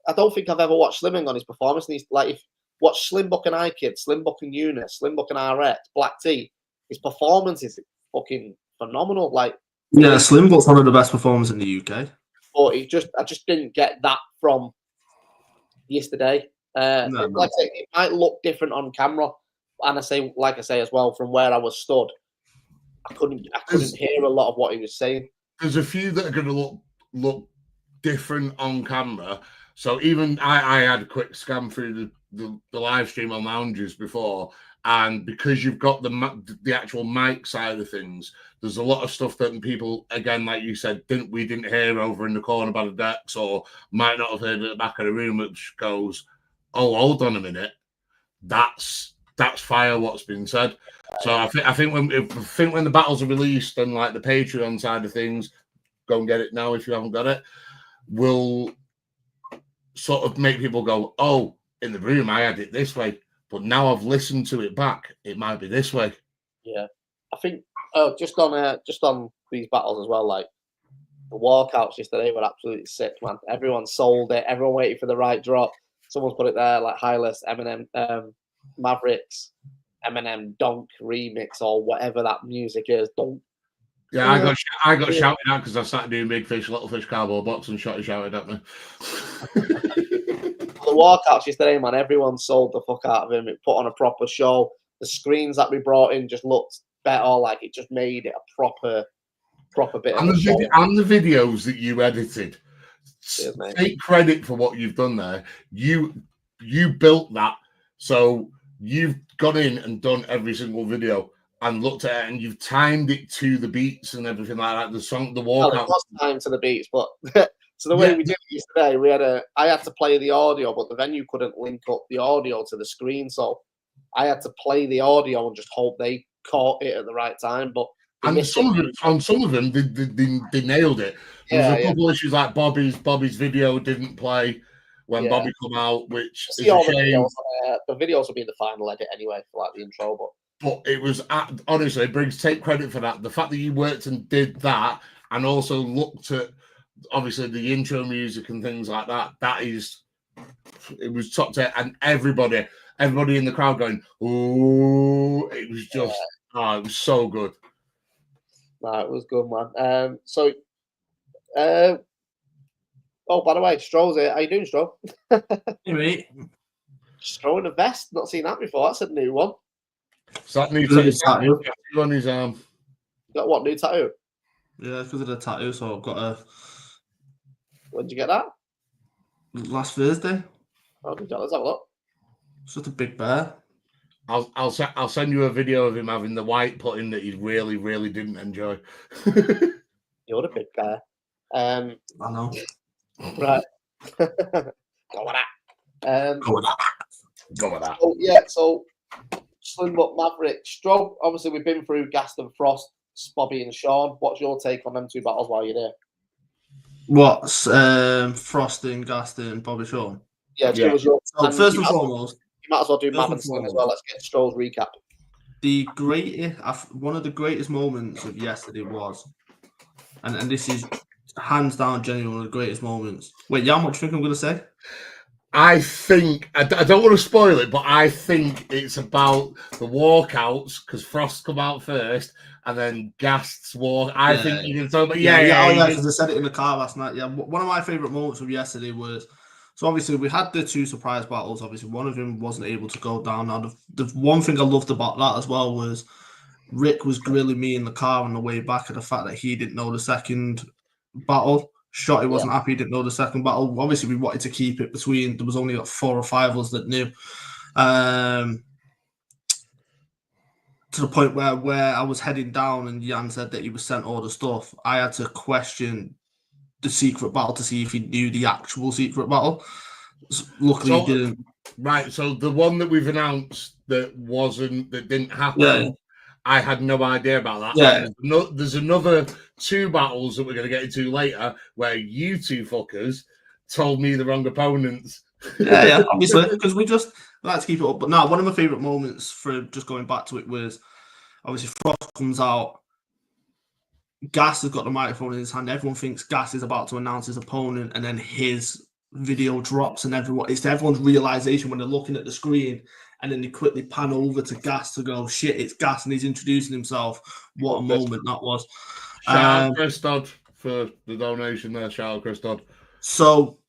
I don't think I've ever watched Slimming on his performance. And he's like, if watch Slim Buck and iKid, Slim Buck and Eunice, Slim Buck and RX, Black T. His performance is fucking phenomenal. Like, yeah, Slim Buck's one of the best performers in the UK. But I just didn't get that from yesterday. No. Like I say, it might look different on camera, and like I say as well, from where I was stood, I couldn't hear a lot of what he was saying. There's a few that are going to look different on camera. So even I had a quick scan through the live stream on lounges before, and because you've got the actual mic side of things, there's a lot of stuff that people, again, like you said, we didn't hear over in the corner by the decks, or might not have heard at the back of the room, which goes, oh, hold on a minute, that's fire what's been said. So I think when the battles are released and like the Patreon side of things, go and get it now if you haven't got it, will sort of make people go, oh, in the room I had it this way, but now I've listened to it back, it might be this way. Yeah, I think just on these battles as well, like the walkouts yesterday were absolutely sick, man. Everyone sold it. Everyone waited for the right drop. Someone's put it there, like Highless, Eminem, Mavericks, Eminem Donk remix or whatever that music is. Donk. Yeah, I got shouted at because I started doing Big Fish, Little Fish cardboard box, and Shotty shouted at me. The walkouts yesterday, man, everyone sold the fuck out of him. It put on a proper show. The screens that we brought in just looked better. Like, it just made it a proper bit of a show. And the videos that you edited. Cheers, mate. Take credit for what you've done there. You built that. So you've gone in and done every single video and looked at it, and you've timed it to the beats and everything like that. The song, the walkout. Well, it was timed to the beats, but so the way we did it yesterday, I had to play the audio, but the venue couldn't link up the audio to the screen, so I had to play the audio and just hope they caught it at the right time. But on some of them, they nailed it. There was a couple issues like Bobby's video didn't play when Bobby come out, which is a shame. The videos will be in the final edit anyway for like the intro, but it was honestly, Briggs, take credit for that. The fact that you worked and did that, and also looked at obviously the intro music and things like that. It was top 10, and everybody in the crowd going, "Ooh!" It was just, it was so good. No, it was good, man. Oh, by the way, Stroh's here. How you doing, Stroh? Hey, mate. Stroh in a vest. Not seen that before. That's a new one. So that new tattoo on his arm. Got what, new tattoo? Yeah, because of the tattoo, so I've got a... When did you get that? Last Thursday. Oh, good job. Let's have a look. It's just a big bear. I'll send you a video of him having the white putting that he really, really didn't enjoy. You're a big guy. I know. Right. Go with that. Go with that. So, yeah, so Slim Buck, Maverick, Stroh. Obviously, we've been through Gast and Frost, Bobby and Shawn. What's your take on them two battles while you're there? What's Frost and Gast and Bobby Shawn? Yeah, was your first and foremost. You might as well do Mav and Slim as well. Let's get Stroh's recap. the greatest, one of the greatest moments of yesterday was, and this is hands down genuinely one of the greatest moments. Wait, yeah, how much do you think I'm going to say? I think I don't want to spoil it, but I think it's about the walkouts because Frost come out first, and then Gast's walk. I think you can talk about yeah. Because I said it in the car last night. Yeah, one of my favorite moments of yesterday was. So obviously we had the 2 surprise battles. Obviously one of them wasn't able to go down. Now the one thing I loved about that as well was Rick was grilling me in the car on the way back at the fact that he didn't know the second battle. Shotty wasn't happy he didn't know the second battle. Obviously we wanted to keep it between. There was only like 4 or 5 of us that knew. To the point where I was heading down and Jan said that he was sent all the stuff. I had to question the secret battle to see if he knew the actual secret battle. Luckily, he didn't. Right, so the one that we've announced that didn't happen. I had no idea about that. Yeah. There's another 2 battles that we're going to get into later where you 2 fuckers told me the wrong opponents. Yeah, obviously, because we like to keep it up. But now, one of my favourite moments for just going back to it was obviously Frost comes out. Gast has got the microphone in his hand. Everyone thinks Gast is about to announce his opponent, and then his video drops, and it's everyone's realization when they're looking at the screen, and then they quickly pan over to Gast to go, shit, it's Gast, and he's introducing himself. What a moment that was. Shout out Chris Dodd for the donation there. Shout out Chris Dodd. So,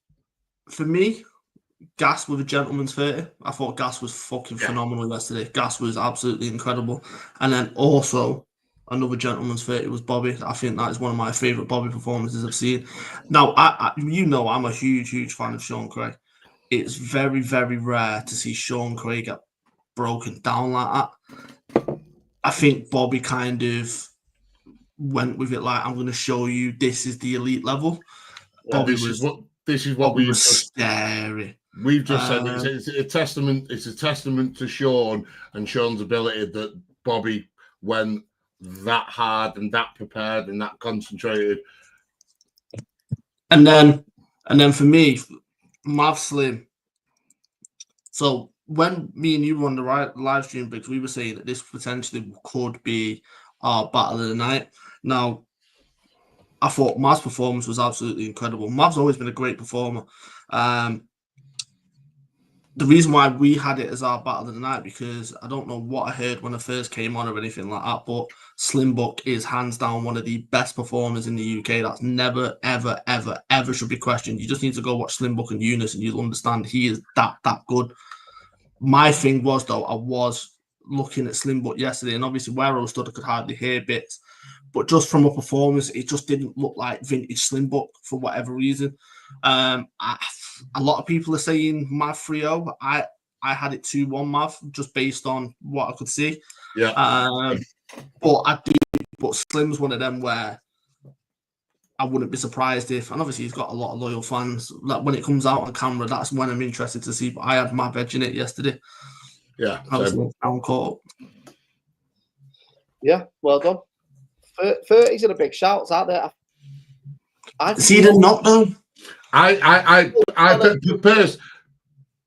for me, Gast with a gentleman's 30. I thought Gast was fucking phenomenal yesterday. Gast was absolutely incredible. And then also, another gentleman's 30 was Bobby. I think that is one of my favourite Bobby performances I've seen. Now, I'm a huge fan of Sean Cray. It's very, very rare to see Sean Cray get broken down like that. I think Bobby kind of went with it like, I'm going to show you this is the elite level. Yeah, Bobby this is what we've scary. We've just said it's a testament. It's a testament to Shawn and Shawn's ability that Bobby went that hard and that prepared and that concentrated. And then for me, Mav Slim. So when me and you were on the live stream, Briggs, we were saying that this potentially could be our battle of the night. Now, I thought Mav's performance was absolutely incredible. Mav's always been a great performer. The reason why we had it as our battle of the night, because I don't know what I heard when I first came on or anything like that, but Slim Buck is hands down one of the best performers in the UK. That's never, ever, ever, ever should be questioned. You just need to go watch Slim Buck and Eunice and you'll understand he is that good. My thing was, though, I was looking at Slim Buck yesterday, and obviously where I was stood, I could hardly hear bits. But just from a performance, it just didn't look like vintage Slim Buck for whatever reason. A lot of people are saying Mav 3-0. I had it 2-1 Mav, just based on what I could see. Yeah. But Slim's one of them where I wouldn't be surprised if, and obviously he's got a lot of loyal fans, that when it comes out on camera, that's when I'm interested to see. But I had Mav edging it yesterday. Yeah. I'm caught up. Yeah, well done. 30s are the big shouts out there. See, they're not though.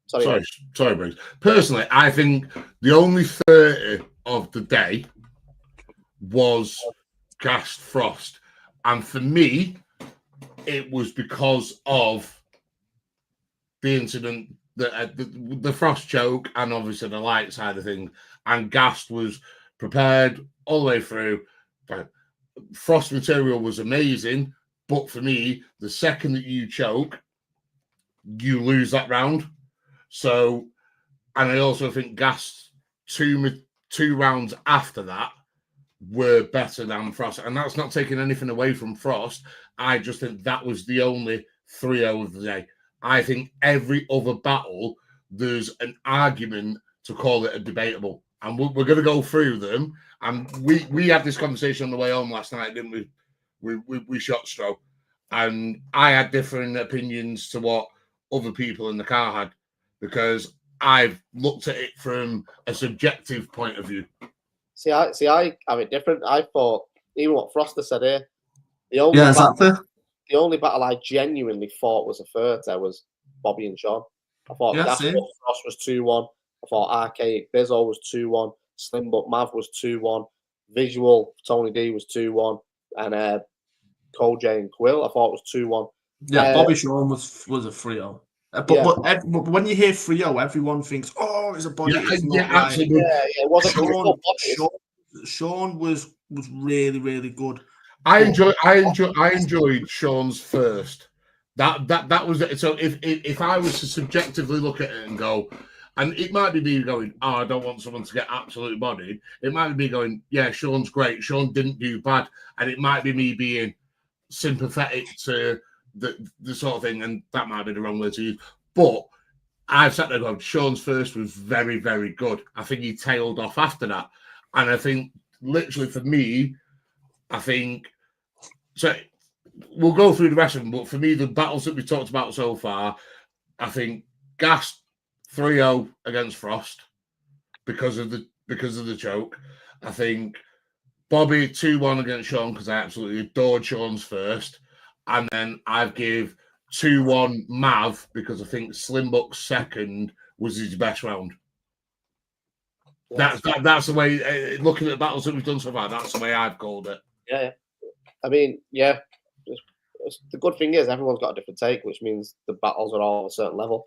Sorry, Briggs. Personally, I think the only 30 of the day was Gast Frost, and for me, it was because of the incident, the Frost choke, and obviously the light side of things. And Gast was prepared all the way through. Frost material was amazing, but for me, the second that you choke, you lose that round. So, and I also think Gast's two rounds after that were better than Frost. And that's not taking anything away from Frost. I just think that was the only 3-0 of the day. I think every other battle, there's an argument to call it a debatable. And we're going to go through them. And we had this conversation on the way home last night, didn't we? We Shotstro. And I had different opinions to what other people in the car had, because I've looked at it from a subjective point of view. See, I have it different. I thought, even what Froster said here, the only battle I genuinely thought was a 30 was Bobby and Shawn. I thought Frost was 2-1. I thought Archaic Bizo was 2-1. Slim Buck Mav was 2-1. Visual Tony D was 2-1. And Cole J and Quill, I thought was 2-1. Yeah, Bobby Shawn was a 3-0. But when you hear 3-0, everyone thinks, "Oh, it's a body." Absolutely. Yeah, it wasn't. Shawn was really, really good. I enjoyed Shawn's first. That was it. So if I was to subjectively look at it and go, and it might be me going, "Oh, I don't want someone to get absolutely bodied." It might be me going, "Yeah, Shawn's great. Shawn didn't do bad," and it might be me being sympathetic to the sort of thing, and that might be the wrong word to use. But I've sat there going, Shawn's first was very, very good. I think he tailed off after that, and I think literally for me, I think so. We'll go through the rest of them, but for me, the battles that we've talked about so far, I think Gast 3-0 against Frost because of the choke. I think Bobby 2-1 against Shawn because I absolutely adored Shawn's first. And then I've give 2-1 Mav because I think Slim Buck's second was his best round. That's the way, looking at the battles that we've done so far, that's the way I've called it. Yeah. I mean, yeah. The good thing is everyone's got a different take, which means the battles are all at a certain level.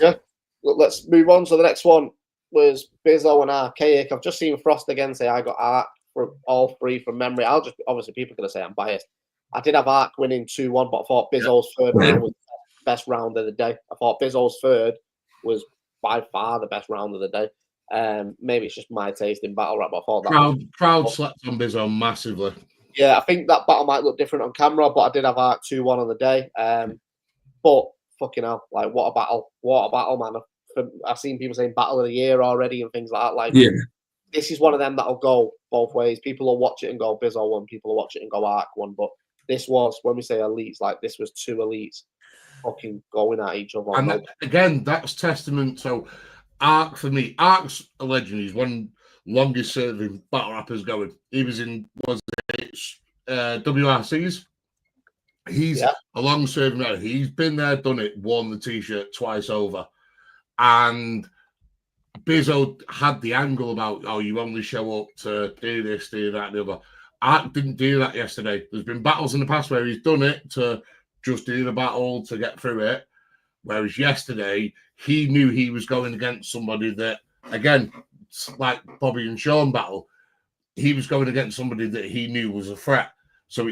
Yeah. Let's move on. So the next one was Bizo and Archaic. I've just seen Frost again say I got Arc for all three from memory. Obviously people are going to say I'm biased. I did have Arc winning 2-1, but I thought Bizo's third round was the best round of the day. I thought Bizo's third was by far the best round of the day. Maybe it's just my taste in battle rap, but I thought that crowd slept on Bizo massively. Yeah, I think that battle might look different on camera, but I did have Arc 2-1 on the day. But fucking hell, like what a battle, man! I've seen people saying battle of the year already and things like that. Like, this is one of them that'll go both ways. People will watch it and go Bizo won. People will watch it and go Arc won. But this was, when we say elites, like this was two elites fucking going at each other. And again, that's testament. So Arc for me, Arc's a legend. He's one longest serving battle rappers going. He was in WRCs. He's a long serving rapper. He's been there, done it, worn the t-shirt twice over. And Bizo had the angle about, oh, you only show up to do this, do that, and the other. Arc didn't do that yesterday. There's been battles in the past where he's done it to just do the battle to get through it. Whereas yesterday, he knew he was going against somebody that, again, like Bobby and Shawn battle, he was going against somebody that he knew was a threat. So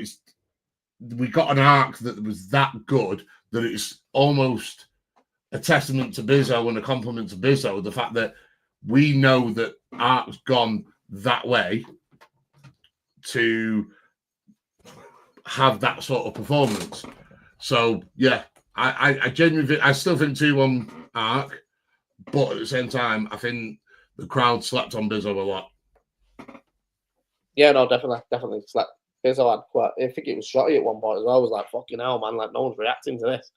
we got an Arc that was that good that it's almost a testament to Bizo and a compliment to Bizo, the fact that we know that Arc's gone that way to have that sort of performance. So yeah, I genuinely, I still think 2-1 Arc, but at the same time, I think the crowd slept on Bizo a lot. Yeah, no, definitely slept. Bizo had quite, I think it was Shotty at one point as well. I was like, fucking hell, man, like no one's reacting to this.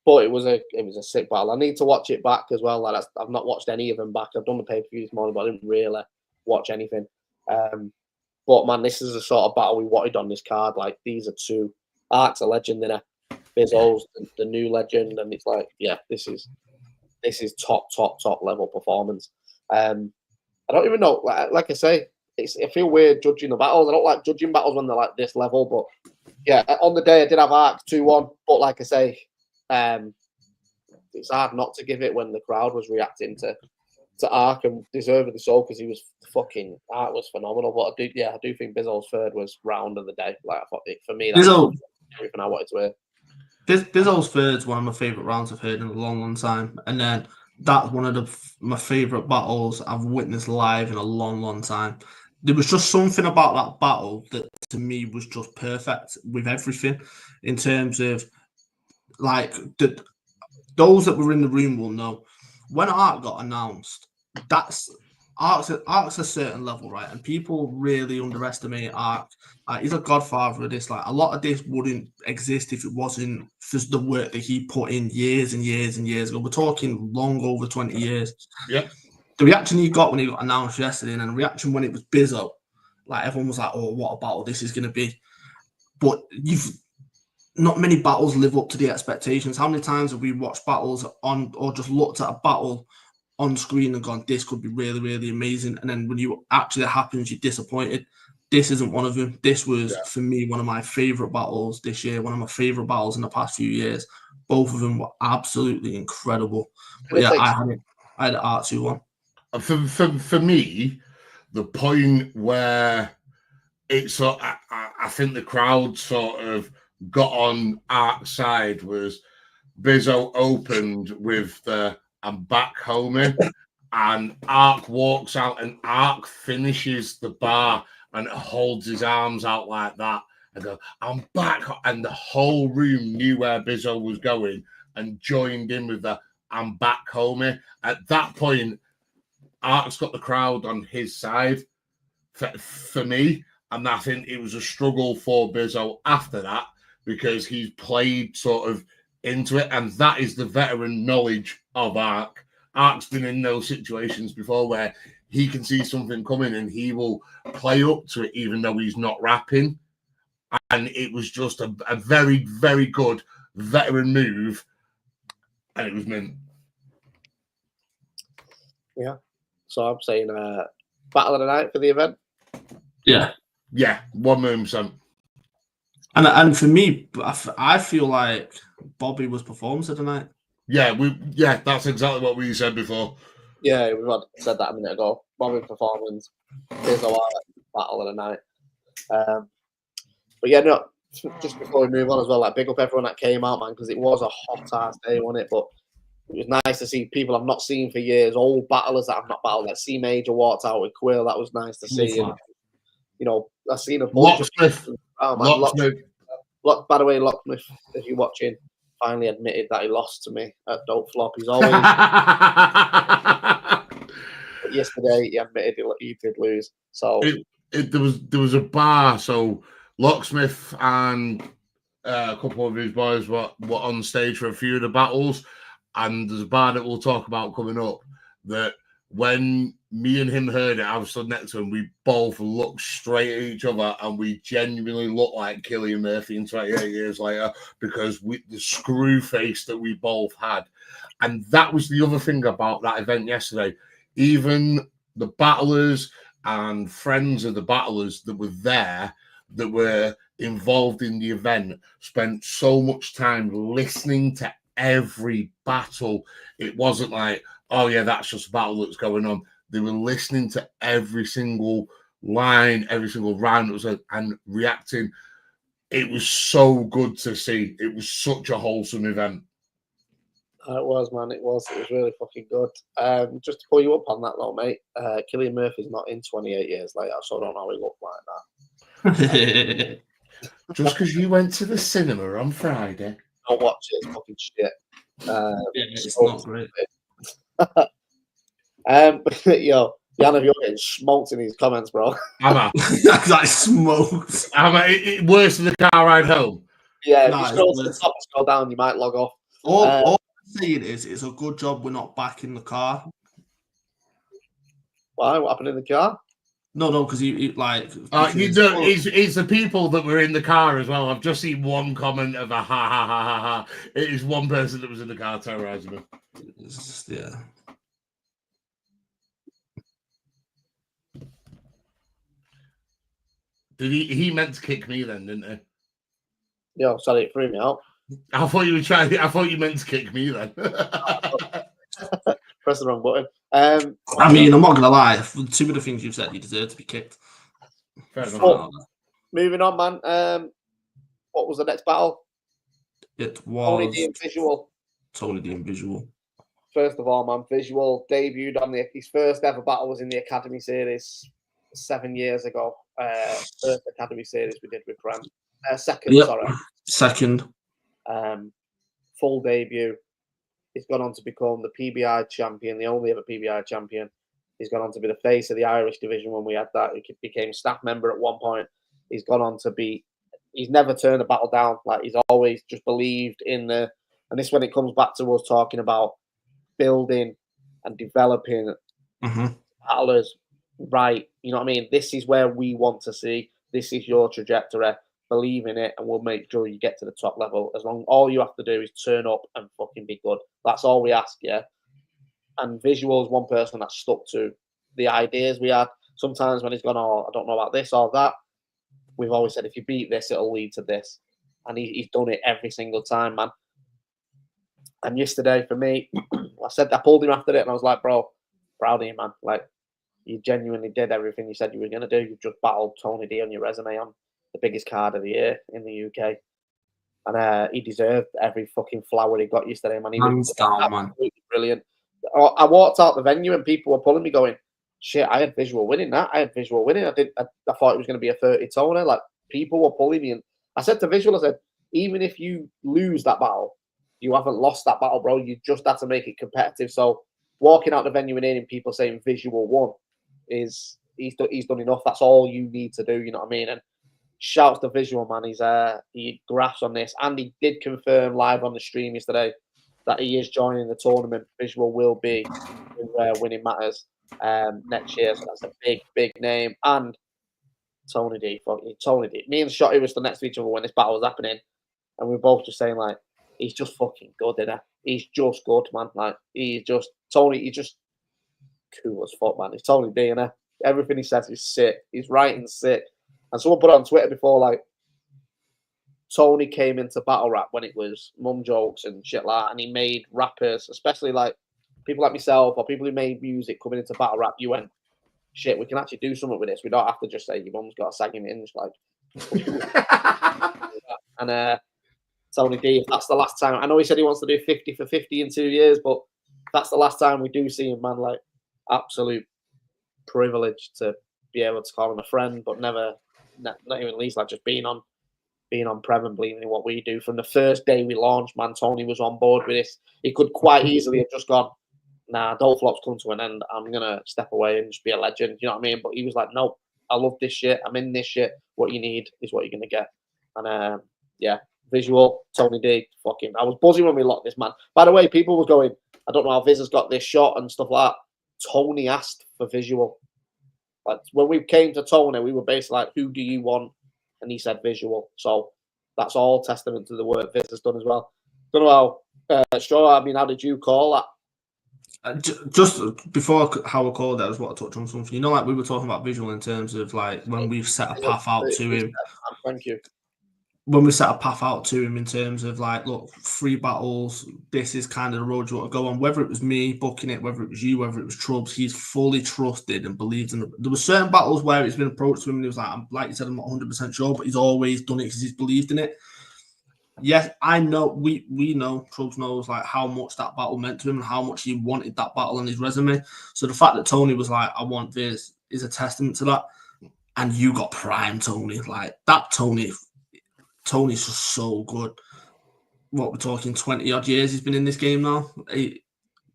But it was a sick battle. I need to watch it back as well. Like I've not watched any of them back. I've done the pay-per-view this morning, but I didn't really watch anything. But man, this is the sort of battle we wanted on this card. Like these are two. Arc's a legend, then Bizo's the new legend, and it's like, yeah, this is top level performance. I don't even know. Like I say, I feel weird judging the battles. I don't like judging battles when they're like this level. But yeah, on the day I did have Arc 2-1. But like I say, it's hard not to give it when the crowd was reacting to Arc, and deservedly so, because he was fucking, Arc was phenomenal. But I do think Bizo's third was round of the day. Like I thought for me, that's everything I wanted to hear. Bizo's third is one of my favourite rounds I've heard in a long time, and then that's one of my favourite battles I've witnessed live in a long time. There was just something about that battle that to me was just perfect with everything in terms of like those that were in the room will know when Arc got announced, that's Arc's a certain level, right? And people really underestimate Arc. He's a godfather of this. Like a lot of this wouldn't exist if it wasn't for the work that he put in years and years and years ago. We're talking long over 20 years. Yeah. The reaction he got when he got announced yesterday, and the reaction when it was Bizo, like everyone was like, "Oh, what a battle this is going to be!" But not many battles live up to the expectations. How many times have we watched battles on or just looked at a battle on screen and gone, this could be really, really amazing. And then when you actually happens, you're disappointed. This isn't one of them. This was, for me, one of my favourite battles this year, one of my favourite battles in the past few years. Both of them were absolutely incredible. But yeah, I had an R2 one. For me, the point where it's I think the crowd sort of got on Arc's side was Bizo opened with the "I'm back, homie," and Arc walks out and Arc finishes the bar and holds his arms out like that and go, "I'm back," and the whole room knew where Bizo was going and joined in with the "I'm back, homie." At that point, Arc's got the crowd on his side for me. And I think it was a struggle for Bizo after that because he's played sort of into it. And that is the veteran knowledge of Arc. Arc's been in those situations before where he can see something coming and he will play up to it even though he's not rapping. And it was just a very, very good veteran move. And it was mint. Yeah. So I'm saying battle of the night for the event. Yeah. Yeah, 1,000,000%. And for me, I feel like Bobby was performance of the night. Yeah, that's exactly what we said before. Yeah, we said that a minute ago. Bobby performance, Bizo battle of the night. But yeah, no, just before we move on as well, like big up everyone that came out, man, because it was a hot ass day, wasn't it? But it was nice to see people I've not seen for years, old battlers that I've not battled. Like C Major walked out with Quill, that was nice to see. And, you know, I've seen a bunch Locksmith. Oh man, Locksmith. By the way, Locksmith, if you're watching, finally admitted that he lost to me at Dope Flop. He's always. Yesterday, he admitted he did lose. So there was a bar. So Locksmith and a couple of his boys were on stage for a few of the battles, and there's a bar that we'll talk about coming up that. When me and him heard it, I was stood next to him. We both looked straight at each other, and we genuinely looked like Cillian Murphy in 28 years later because the screw face that we both had. And that was the other thing about that event yesterday. Even the battlers and friends of the battlers that were there, that were involved in the event, spent so much time listening to every battle. It wasn't like, oh yeah, that's just a battle that's going on. They were listening to every single line, every single round that was and reacting. It was so good to see. It was such a wholesome event. It was, man. It was really fucking good. Just to pull you up on that though, mate. Cillian Murphy's not in 28 years later, so I don't know how he looked like that. Just because you went to the cinema on Friday. Don't watch it, it's fucking shit. It's not great. Yo, Jan, you're getting smoked in these comments, bro. Am I? Like smoked. Am I? Worse than the car ride home. Yeah, if you scroll to the top and scroll down, you might log off. All I'm saying is, it's a good job we're not back in the car. Why? What happened in the car? No, because you like. It's the people that were in the car as well. I've just seen one comment of a ha ha ha ha ha. It is one person that was in the car terrorizing me. It's just, yeah. Did he meant to kick me then, didn't he? Yo, sorry, it threw me out. I thought you meant to kick me then. Press the wrong button. I mean, I'm not gonna lie. Two of the things you've said, you deserve to be kicked. Fair enough. So, moving on, man. What was the next battle? It was Tony D and Vizual. Tony D and Vizual. First of all, man, Vizual debuted on his first ever battle was in the Academy Series 7 years ago. First Academy Series we did with Prem. Second. Full debut. He's gone on to become the PBI champion, the only ever PBI champion. He's gone on to be the face of the Irish division when we had that. He became staff member at one point. He's gone on to be. He's never turned a battle down. Like he's always just believed in the. And this when it comes back to us talking about building and developing battlers. Right, you know what I mean? This is where we want to see. This is your trajectory. Believe in it, and we'll make sure you get to the top level. As long all you have to do is turn up and fucking be good. That's all we ask, yeah. And Vizual is one person that stuck to the ideas we had. Sometimes when he's gone, oh, I don't know about this or that, we've always said, if you beat this, it'll lead to this. And he's done it every single time, man. And yesterday, for me, I pulled him after it, and I was like, bro, proud of you, man. Like, you genuinely did everything you said you were going to do. You've just battled Tony D on your resume on the biggest card of the year in the UK. And he deserved every fucking flower he got yesterday, man. He was absolutely brilliant. I walked out the venue and people were pulling me going, shit, I had Vizual winning that. I thought it was going to be a 30 toner. Like, people were pulling me. And I said to Vizual, I said, even if you lose that battle, you haven't lost that battle, bro. You just have to make it competitive. So walking out the venue and hearing people saying Vizual won he's done enough. That's all you need to do. You know what I mean? And shouts to Vizual, man. He grasped on this, and he did confirm live on the stream yesterday that he is joining the tournament. Vizual will be winning matters next year. So that's a big, big name. And Tony D. Me and Shotty were still next to each other when this battle was happening, and we were both just saying, like, he's just fucking good, isn't he? He's just good, man. Like, he's just cool as fuck, man. He's Tony D, innit? Everything he says is sick. He's writing sick. And someone put it on Twitter before, like, Tony came into battle rap when it was mum jokes and shit like that, and he made rappers, especially like people like myself or people who made music coming into battle rap. You went, shit, we can actually do something with this. We don't have to just say your mum's got a sagging hinge, like. And Tony D, if that's the last time, I know he said he wants to do 50 for 50 in 2 years, but if that's the last time we do see him, man, like, absolute privilege to be able to call him a friend, but not even least like just being on Prem and believing in what we do. From the first day we launched, man, Tony was on board with this. He could quite easily have just gone, nah, Dope Flop's come to an end. I'm gonna step away and just be a legend. You know what I mean? But he was like, nope, I love this shit. I'm in this shit. What you need is what you're gonna get. And yeah, Vizual, Tony D, fucking. I was buzzing when we locked this, man. By the way, people were going, I don't know how Viz has got this shot and stuff like that. Tony asked for Vizual. Like, when we came to Tony, we were basically like, who do you want? And he said Vizual. So that's all testament to the work Viz has done as well. Don't know how, Straw, I mean, how did you call that? Just before how I called it, I just want to touch on something. You know, like we were talking about Vizual in terms of like when we've set a path out to him. Thank you. When we set a path out to him in terms of like, look, 3 battles, this is kind of the road you want to go on. Whether it was me booking it, whether it was you, whether it was Troubz, he's fully trusted and believed in it. There were certain battles where it's been approached to him and he was like you said, I'm not 100% sure, but he's always done it because he's believed in it. Yes, I know, we know, Troubz knows like how much that battle meant to him and how much he wanted that battle on his resume. So the fact that Tony was like, I want this, is a testament to that. And you got prime Tony. Like, that Tony's just so good. What we're talking 20 odd years he's been in this game now. He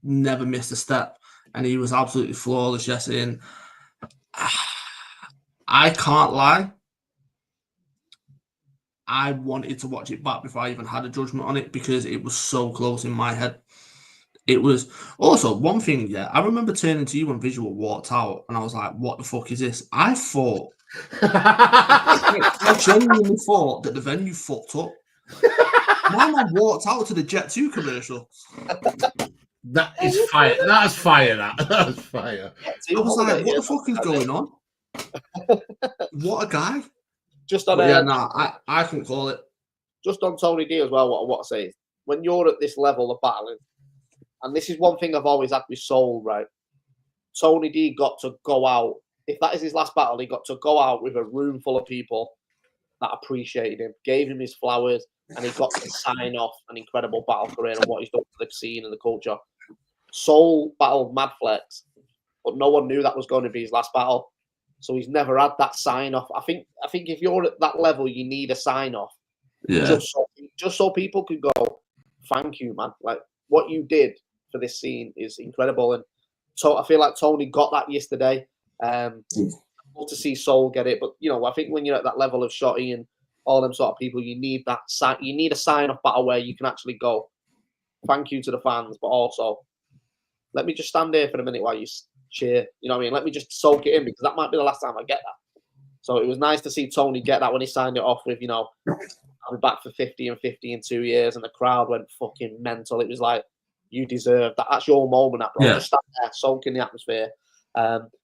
never missed a step, and he was absolutely flawless yesterday. And I can't lie, I wanted to watch it back before I even had a judgment on it because it was so close in my head. It was also one thing, yeah. I remember turning to you when Vizual walked out, and I was like, "What the fuck is this?" I genuinely thought that the venue fucked up. My man walked out to the Jet 2 commercial. That is fire. That's fire. That's fire. I was like, what the fuck is going on? What a guy. Just on I couldn't call it. Just on Tony D as well, what I want to say is, when you're at this level of battling, and this is one thing I've always had with Soul, right? Tony D got to go out. If that is his last battle, he got to go out with a room full of people that appreciated him, gave him his flowers, and he got to sign off an incredible battle career and what he's done for the scene and the culture. Soul battled Madflex, but no one knew that was going to be his last battle. So he's never had that sign off. I think if you're at that level, you need a sign off. Yeah. Just so people could go, thank you, man. Like, what you did for this scene is incredible. And so I feel like Tony got that yesterday. I'd love to see Soul get it, but you know, I think when you're at that level of Shotty and all them sort of people, you need that you need a sign-off battle where you can actually go, thank you to the fans, but also let me just stand here for a minute while you cheer. You know what I mean? Let me just soak it in because that might be the last time I get that. So it was nice to see Tony get that when he signed it off with, you know, I'll be back for 50 and 50 in 2 years, and the crowd went fucking mental. It was like you deserve that. That's your moment, bro. Yeah. Just stand there, soak in the atmosphere.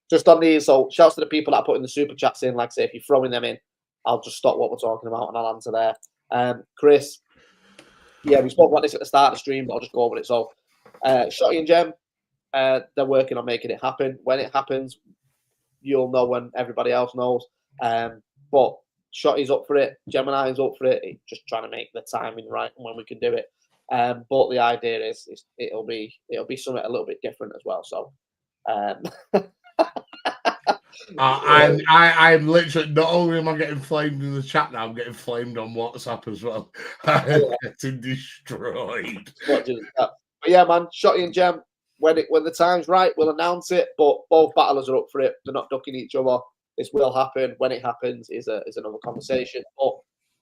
Just on these, so shouts to the people that are putting the super chats in. Like I say, if you're throwing them in, I'll just stop what we're talking about and I'll answer there. Chris, yeah, we spoke about this at the start of the stream, but I'll just go over it. So, Shotty and Gem, they're working on making it happen. When it happens, you'll know when everybody else knows. But Shotty's up for it, Gemini's up for it. It's just trying to make the timing right and when we can do it. But the idea is it'll be something a little bit different as well. So, I'm literally, not only am I getting flamed in the chat now, I'm getting flamed on WhatsApp as well. I'm getting destroyed. But yeah, man, Shotty and Gem, when the time's right, we'll announce it. But both battlers are up for it. They're not ducking each other. This will happen. When it happens is another conversation. But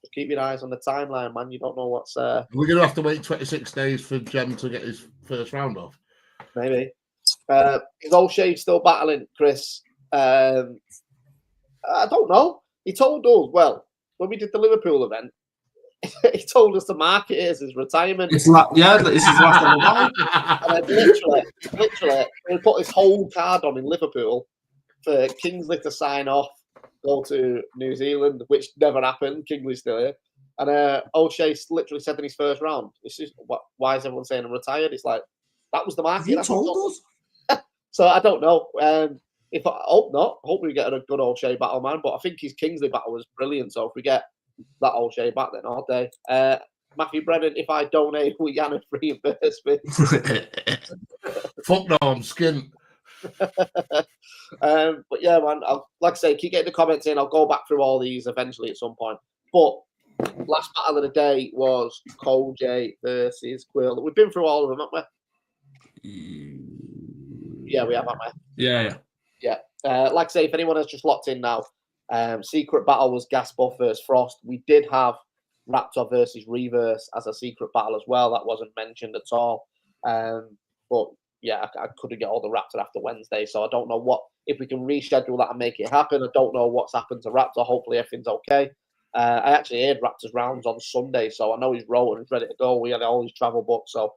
just keep your eyes on the timeline, man. You don't know what's. We're gonna have to wait 26 days for Gem to get his first round off. Maybe. Is O'Shea still battling, Chris? I don't know. He told us, well, when we did the Liverpool event, he told us to mark it as his retirement. It's like, yeah, this is last ever. And then literally, he put his whole card on in Liverpool for Kingsley to sign off, go to New Zealand, which never happened. Kingsley's still here. And O'Shea literally said in his first round, "This is why is everyone saying I'm retired?" It's like, that was the market. He told us. So I don't know. If I hope not, hope we get a good O'Shea battle, man. But I think his Kingsley battle was brilliant. So if we get that O'Shea back, then all day. Matthew Brennan, if I donate, will Yana reimburse me? Fuck no, I'm skint. But yeah, man, like I say, keep getting the comments in. I'll go back through all these eventually at some point. But last battle of the day was Cole J versus Quill. We've been through all of them, haven't we? Yeah, we have, haven't we? Yeah. Like I say, if anyone has just locked in now, secret battle was Gast versus Frost. We did have Raptor versus Reverse as a secret battle as well. That wasn't mentioned at all. But yeah, I couldn't get all the Raptor after Wednesday, so I don't know if we can reschedule that and make it happen. I don't know what's happened to Raptor. Hopefully everything's okay. I actually aired Raptor's rounds on Sunday, so I know he's rolling, he's ready to go. We had all his travel booked, so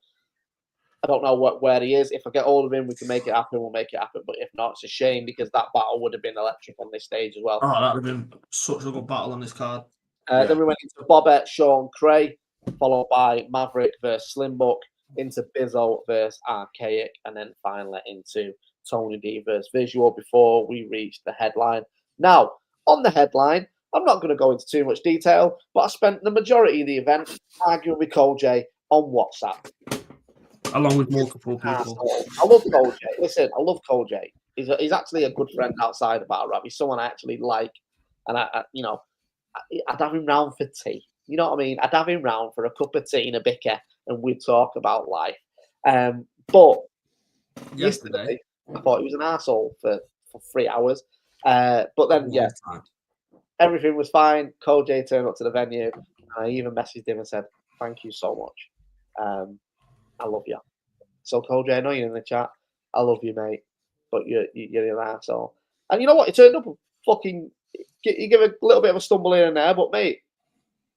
I don't know where he is. If I get hold of him, we can make it happen. We'll make it happen. But if not, it's a shame because that battle would have been electric on this stage as well. Oh, that would have been such a good battle on this card. Then we went into Bobette, Shawn, Cray, followed by Maverick versus Slimbuck, into Bizo versus Archaic, and then finally into Tony D versus Vizual before we reached the headline. Now, on the headline, I'm not going to go into too much detail, but I spent the majority of the event arguing with Cole J on WhatsApp. Along with multiple people. I love Cole J. Listen, I love Cole J. He's actually a good friend outside of Battle Rap. He's someone I actually like. And, I'd have him round for tea. You know what I mean? I'd have him round for a cup of tea and a bicker, and we'd talk about life. But yesterday, I thought he was an arsehole for 3 hours. But then, yeah, everything was fine. Cole J turned up to the venue. I even messaged him and said, "Thank you so much. I love you." So Cole J, I know you're in the chat. I love you, mate. But you're an arsehole. And you know what? He turned up and fucking... He gave a little bit of a stumble here and there, but, mate,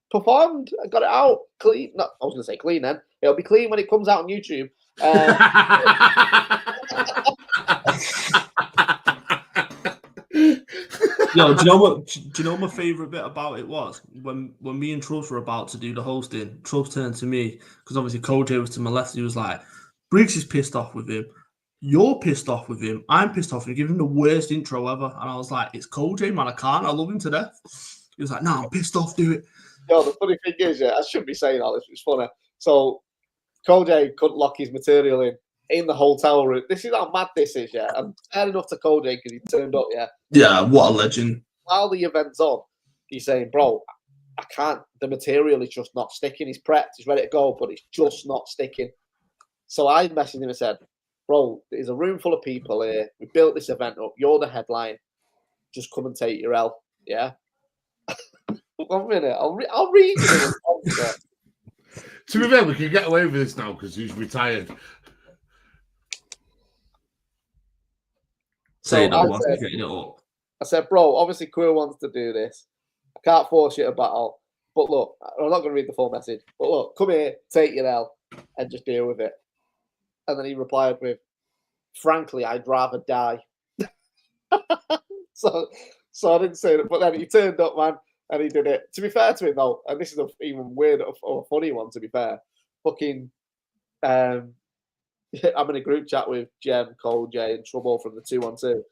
performed. I got it out. Clean. No, I was going to say clean then. It'll be clean when it comes out on YouTube. Yo, do you know what my favourite bit about it was? When me and Troubz were about to do the hosting, Troubz turned to me, because obviously Cole J was to my left. He was like, "Briggz is pissed off with him. You're pissed off with him. I'm pissed off. And give him the worst intro ever." And I was like, "It's Cole J, man. I can't. I love him to death." He was like, "No, I'm pissed off. Do it." Yo, the funny thing is, I shouldn't be saying all this. It's funny. So Cole J couldn't lock his material in the hotel room. This is how mad this is, yeah. I'm fair enough to Cole J because he turned up, yeah. Yeah, what a legend. While the event's on, he's saying, "Bro, I can't. The material is just not sticking. He's prepped. He's ready to go, but it's just not sticking." So I messaged him and said, "Bro, there's a room full of people here. We built this event up. You're the headline. Just come and take your L, yeah?" 1 minute. I'll read you. To be fair, we can get away with this now because he's retired. I said, "Bro, obviously Quill wants to do this. I can't force you to battle. But look, I'm not going to read the full message. But look, come here, take your L, and just deal with it." And then he replied with, "Frankly, I'd rather die." so I didn't say that, but then he turned up, man, and he did it. To be fair to him, though, and this is an even weird or funny one, to be fair, fucking, I'm in a group chat with Jem, Cole J, and Troubz from the 212,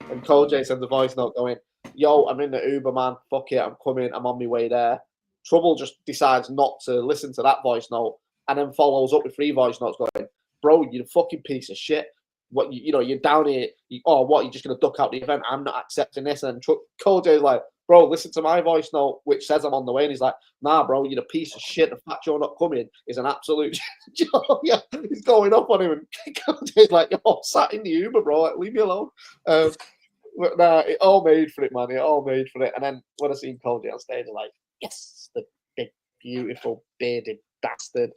and Cole J sends a voice note going, "Yo, I'm in the Uber, man. Fuck it, I'm coming. I'm on my way there." Troubz just decides not to listen to that voice note, and then follows up with 3 voice notes going, "Bro, you fucking piece of shit. What you're down here. What? You're just gonna duck out the event? I'm not accepting this." And Cole J's like, "Bro, listen to my voice note, which says I'm on the way." And he's like, "Nah, bro, you're a piece of shit. The fact you're not coming is an absolute joke." Yeah, he's going up on him, and Cole J's like, "Yo, sat in the Uber, bro. Like, leave me alone." But nah, it all made for it, man. It all made for it. And then when I seen Cole J on stage, I'm like, yes, the big, beautiful, bearded bastard.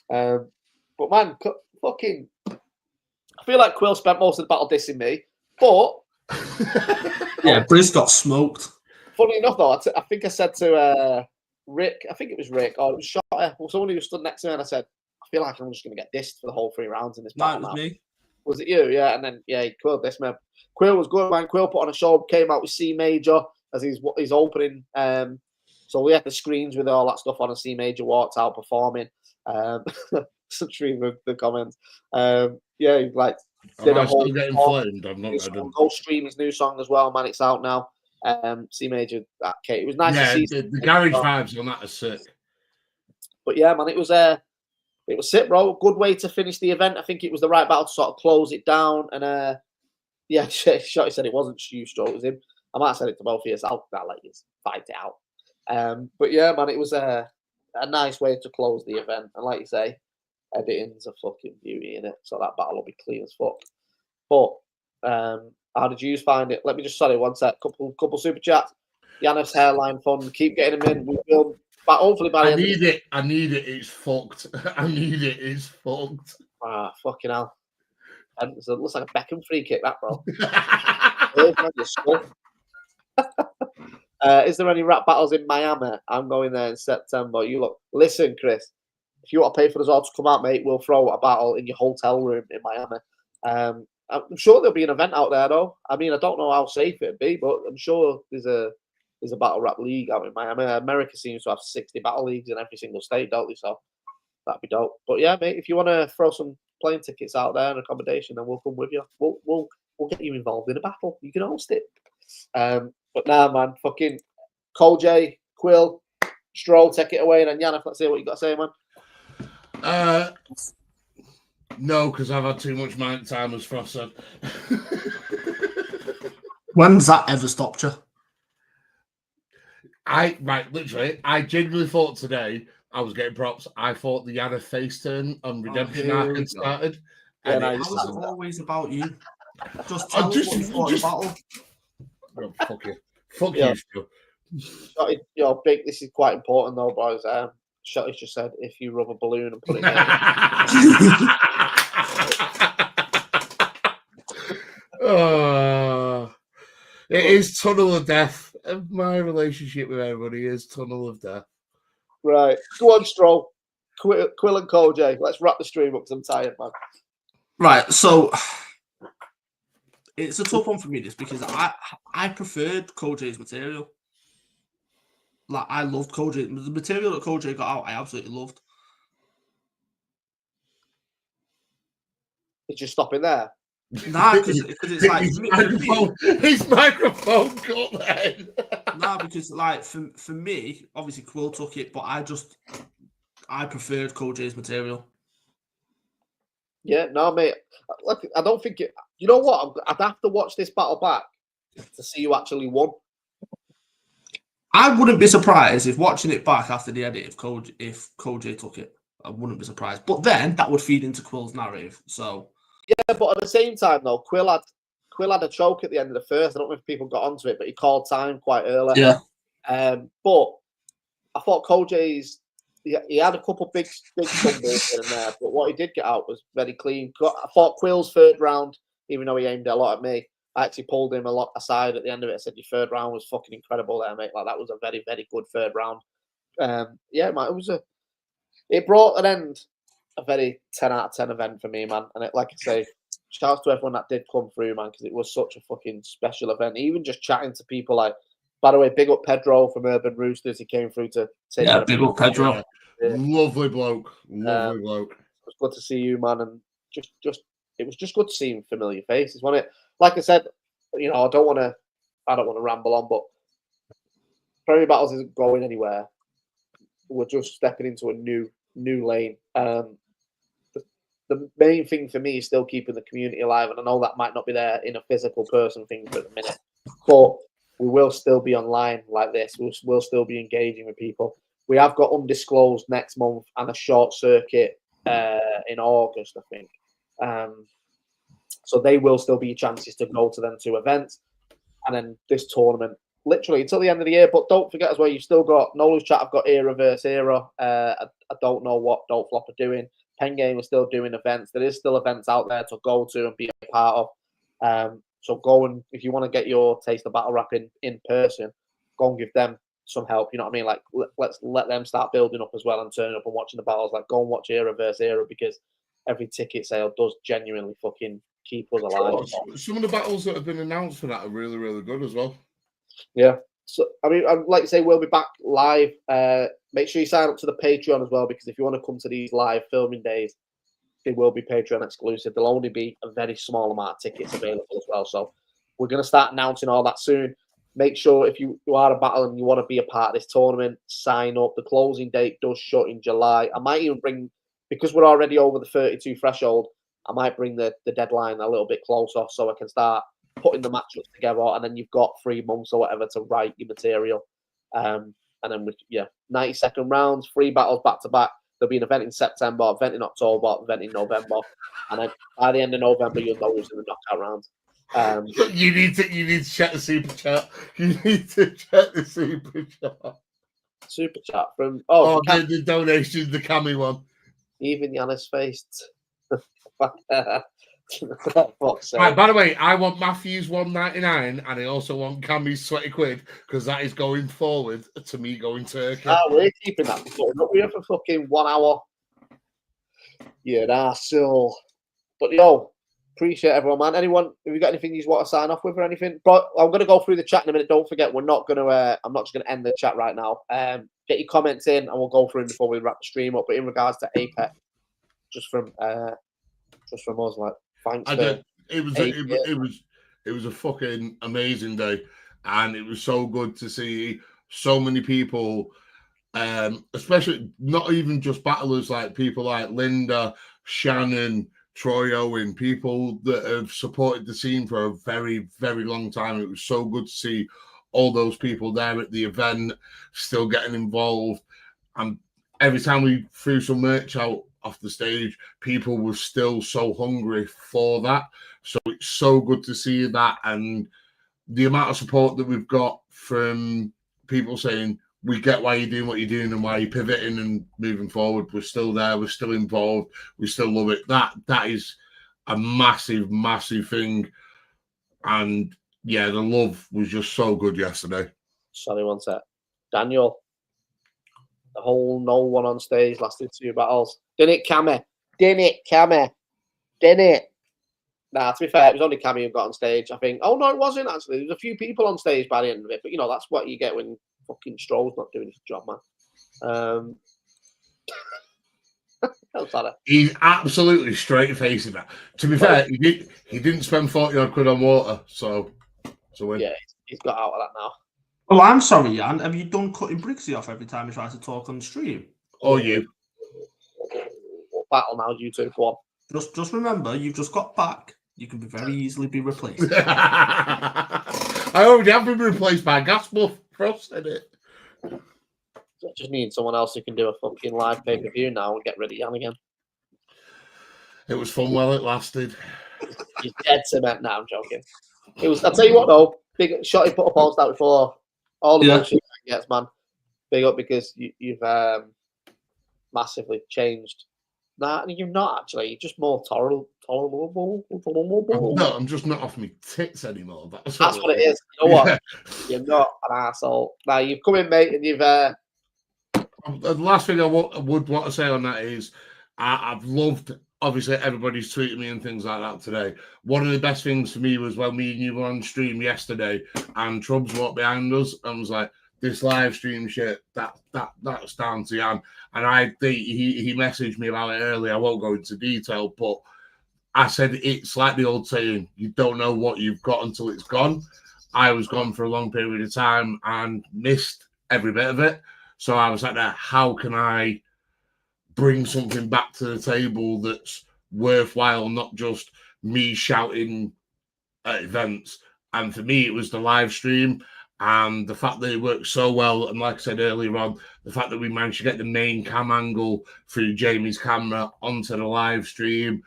But man, fucking. I feel like Quill spent most of the battle dissing me, but yeah, Briggz got smoked. Funny enough, though, I think I said to Rick, I think it was Rick, or it was Shotty, or someone who stood next to me, and I said, "I feel like I'm just going to get dissed for the whole 3 rounds in this battle." No, it was me. Was it you? Yeah, and then Quill dissed me. Quill was good, man. Quill put on a show, came out with C major as his opening. So we had the screens with all that stuff on, and C major walked out performing. Stream the comments. Yeah, like Am I still getting flamed? I'm not. Go stream his new song as well, man. It's out now. C major. Okay, it was nice to see. The garage vibes on that are sick. But yeah, man, it was sick, bro. Good way to finish the event. I think it was the right battle to sort of close it down. And yeah, Shotty said it wasn't Stu Stroke, it was him. I might have said it to both of you. I'll let you fight it out. But yeah, man, it was a nice way to close the event. And like you say, editing's a fucking beauty in it, so that battle will be clean as fuck. But how did you find it? Let me just one sec. Couple super chats. Yannis hairline fun. Keep getting them in. We will, but hopefully by the end. I need it. It's fucked. I need it. It's fucked. Ah, fucking hell. And it looks like a Beckham free kick, that, bro. Is there any rap battles in Miami? I'm going there in September. Listen, Chris. If you want to pay for us all to come out, mate, we'll throw a battle in your hotel room in Miami. I'm sure there'll be an event out there, though. I mean, I don't know how safe it'd be, but I'm sure there's a battle rap league out in Miami. America seems to have 60 battle leagues in every single state, don't they? So that'd be dope. But yeah, mate, if you want to throw some plane tickets out there and accommodation, then we'll come with you. We'll get you involved in a battle. You can host it. But nah, man, fucking Cole J, Quill, Stroll, take it away, and then Yannick, let's hear what you got to say, man. No, because I've had too much mind time, as Frost said. When's that ever stopped you? I genuinely thought today I was getting props. I thought the Yana face turn on Redemption arc had started. And it was always about you. Just tell us what you thought of the battle. Oh, fuck you. Fuck you, Stu. Big, this is quite important, though, boys. Shotty just said, if you rub a balloon and put it in. It is tunnel of death. My relationship with everybody is tunnel of death. Right. Go on, Stroll. Quill and Cole J. Let's wrap the stream up because I'm tired, man. Right. So it's a tough one for me, this, because I preferred Cole J's material. Like, I loved Cole J. The material that Cole J got out, I absolutely loved. Did you stop it there? Nah, because it's like his microphone got then. Nah, because like for me, obviously Quill took it, but I preferred Cole J's material. Yeah, no, mate. Look, I don't think it. You know what? I'd have to watch this battle back to see who actually won. I wouldn't be surprised if watching it back after the edit, if Cole J took it. I wouldn't be surprised. But then that would feed into Quill's narrative. So yeah, but at the same time though, Quill had a choke at the end of the first. I don't know if people got onto it, but he called time quite early. Yeah. But I thought Cole J's he had a couple big stumbles in there, but what he did get out was very clean. I thought Quill's third round, even though he aimed a lot at me, I actually pulled him a lot aside at the end of it. I said, your third round was fucking incredible there, mate. Like, that was a very, very good third round. Yeah, man, it brought an end a very 10 out of 10 event for me, man. And like I say, shout out to everyone that did come through, man, because it was such a fucking special event. Even just chatting to people like, by the way, big up Pedro from Urban Roosters. He came through to take big up Pedro. Yeah. Lovely bloke. Lovely bloke. It was good to see you, man, and just it was just good to see familiar faces, wasn't it? Like I said, you know, I don't want to ramble on, but Premier Battles isn't going anywhere. We're just stepping into a new lane. The main thing for me is still keeping the community alive, and I know that might not be there in a physical person thing for the minute, but we will still be online like this. We'll still be engaging with people. We have got Undisclosed next month and a short circuit in August, I think. So they will still be chances to go to them 2 events, and then this tournament literally until the end of the year. But don't forget as well, you've still got Nola's chat. I've got Era versus Era. I don't know what Don't Flop are doing. Pen Game is still doing events. There is still events out there to go to and be a part of. So go and if you want to get your taste of battle rap in person, go and give them some help. You know what I mean? Like let's let them start building up as well and turning up and watching the battles. Like go and watch Era versus Era because every ticket sale does genuinely fucking keep us alive. Some of the battles that have been announced for that are really, really good as well. Yeah. So, I mean, I'd like to say we'll be back live. Make sure you sign up to the Patreon as well, because if you want to come to these live filming days, they will be Patreon exclusive. There'll only be a very small amount of tickets available as well. So we're going to start announcing all that soon. Make sure if you are a battle and you want to be a part of this tournament, sign up. The closing date does shut in July. I might even bring, because we're already over the 32 threshold, I might bring the deadline a little bit closer so I can start putting the matchups together, and then you've got 3 months or whatever to write your material. And then, 90-second rounds, 3 battles back to back. There'll be an event in September, event in October, event in November, and then by the end of November, you'll know who's in the knockout round. You need to check the super chat. You need to check the super chat. Super chat from the donation, the Cammy one. Even Yanis faced. Right, by the way, I want Matthew's $1.99 and I also want Cammy's £20 because that is going forward to me going Turkey. We're keeping that. We're here for fucking 1 hour. Yeah, that's so. But appreciate everyone, man. Anyone, have you got anything you want to sign off with or anything? But I'm going to go through the chat in a minute. Don't forget, we're not going to. I'm not just going to end the chat right now. Get your comments in, and we'll go through them before we wrap the stream up. But in regards to Apex, just from us, like. Thanks. It was a fucking amazing day, and it was so good to see so many people, especially not even just battlers, like people like Linda, Shannon, Troy Owen, people that have supported the scene for a very, very long time. It was so good to see all those people there at the event, still getting involved, and every time we threw some merch out off the stage, people were still so hungry for that. So it's so good to see that, and the amount of support that we've got from people saying, we get why you're doing what you're doing and why you're pivoting and moving forward. We're still there, we're still involved, we still love it. That is a massive, massive thing. And yeah, the love was just so good yesterday. Sorry, one sec. Daniel, the whole no one on stage lasted 2 battles. Didn't it, Cammy? Didn't it? Nah, to be fair, it was only Cammy who got on stage, I think. Oh, no, it wasn't, actually. There was a few people on stage by the end of it. But, that's what you get when fucking Stroll's not doing his job, man. He's absolutely straight-facing that. To be fair, he didn't spend 40-odd quid on water, so win. Yeah, he's got out of that now. Well, I'm sorry, Jan. Have you done cutting Briggz off every time he tries to talk on the stream? Oh, you. Battle now, you two. Go on. Just remember, you've just got back. You can very easily be replaced. I already have been replaced by Gast buff. Frost in it. I just need someone else who can do a fucking live pay-per-view now and get rid of Jan again. It was fun while it lasted. He's dead cement now. I'm joking. It was. I'll tell you what though. Big Shotty put a post out before. All the bullshit gets, man. Big up because you've massively changed. Nah, you're not actually. You're just more tolerable. No, I'm just not off my tits anymore. That's what it is. You know what? You're not an asshole. Now you've come in, mate, and you've. The last thing I would want to say on that is, I've loved, obviously, everybody's tweeting me and things like that today. One of the best things for me was when me and you were on stream yesterday and Troubz walked behind us and was like, this live stream shit, that's down to Jan. And he messaged me about it earlier. I won't go into detail, but I said it's like the old saying, you don't know what you've got until it's gone. I was gone for a long period of time and missed every bit of it. So I was like, how can I bring something back to the table that's worthwhile, not just me shouting at events? And for me, it was the live stream and the fact that it worked so well. And like I said earlier on, the fact that we managed to get the main cam angle through Jamie's camera onto the live stream,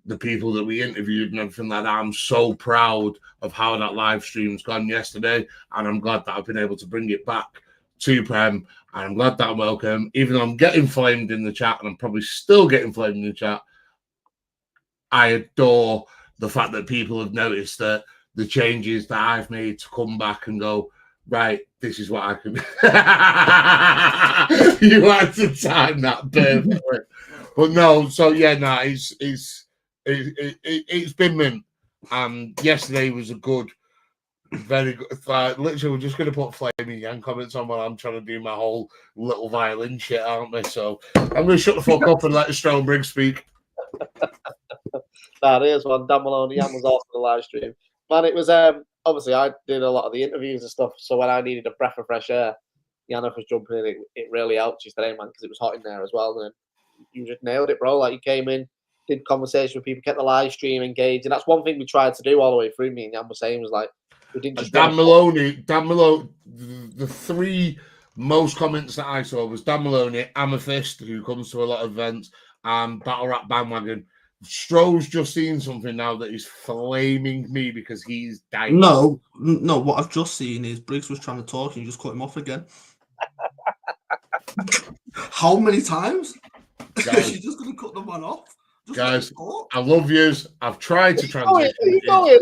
the people that we interviewed and everything like that. I'm so proud of how that live stream's gone yesterday. And I'm glad that I've been able to bring it back to Prem. And I'm glad that I'm welcome. Even though I'm getting flamed in the chat, and I'm probably still getting flamed in the chat, I adore the fact that people have noticed that the changes that I've made to come back and go, right, this is what I can. You had to time that perfectly. But no, so yeah, no, it's been mint. Yesterday was a good, very good. Literally, we're just going to put Flaming Yan comments on while I'm trying to do my whole little violin shit, aren't we? So I'm going to shut the fuck up and let Shotty Briggz speak. That is one. Dan Maloney Yan was also the live stream. Man, it was obviously I did a lot of the interviews and stuff. So when I needed a breath of fresh air, Yannick was jumping in. It really helped yesterday, man, because it was hot in there as well. And you just nailed it, bro. Like you came in, did conversation with people, kept the live stream engaged, and that's one thing we tried to do all the way through. Me and Jan were saying was like we didn't just Dan Maloney. The three most comments that I saw was Dan Maloney, Amethyst, who comes to a lot of events, and Battle Rap Bandwagon. Stro's just seen something now that is flaming me because he's dying. No. What I've just seen is Briggz was trying to talk and you just cut him off again. How many times? Guys, You're just going to cut the man off? Guys, I love yous. I've tried to transition. No.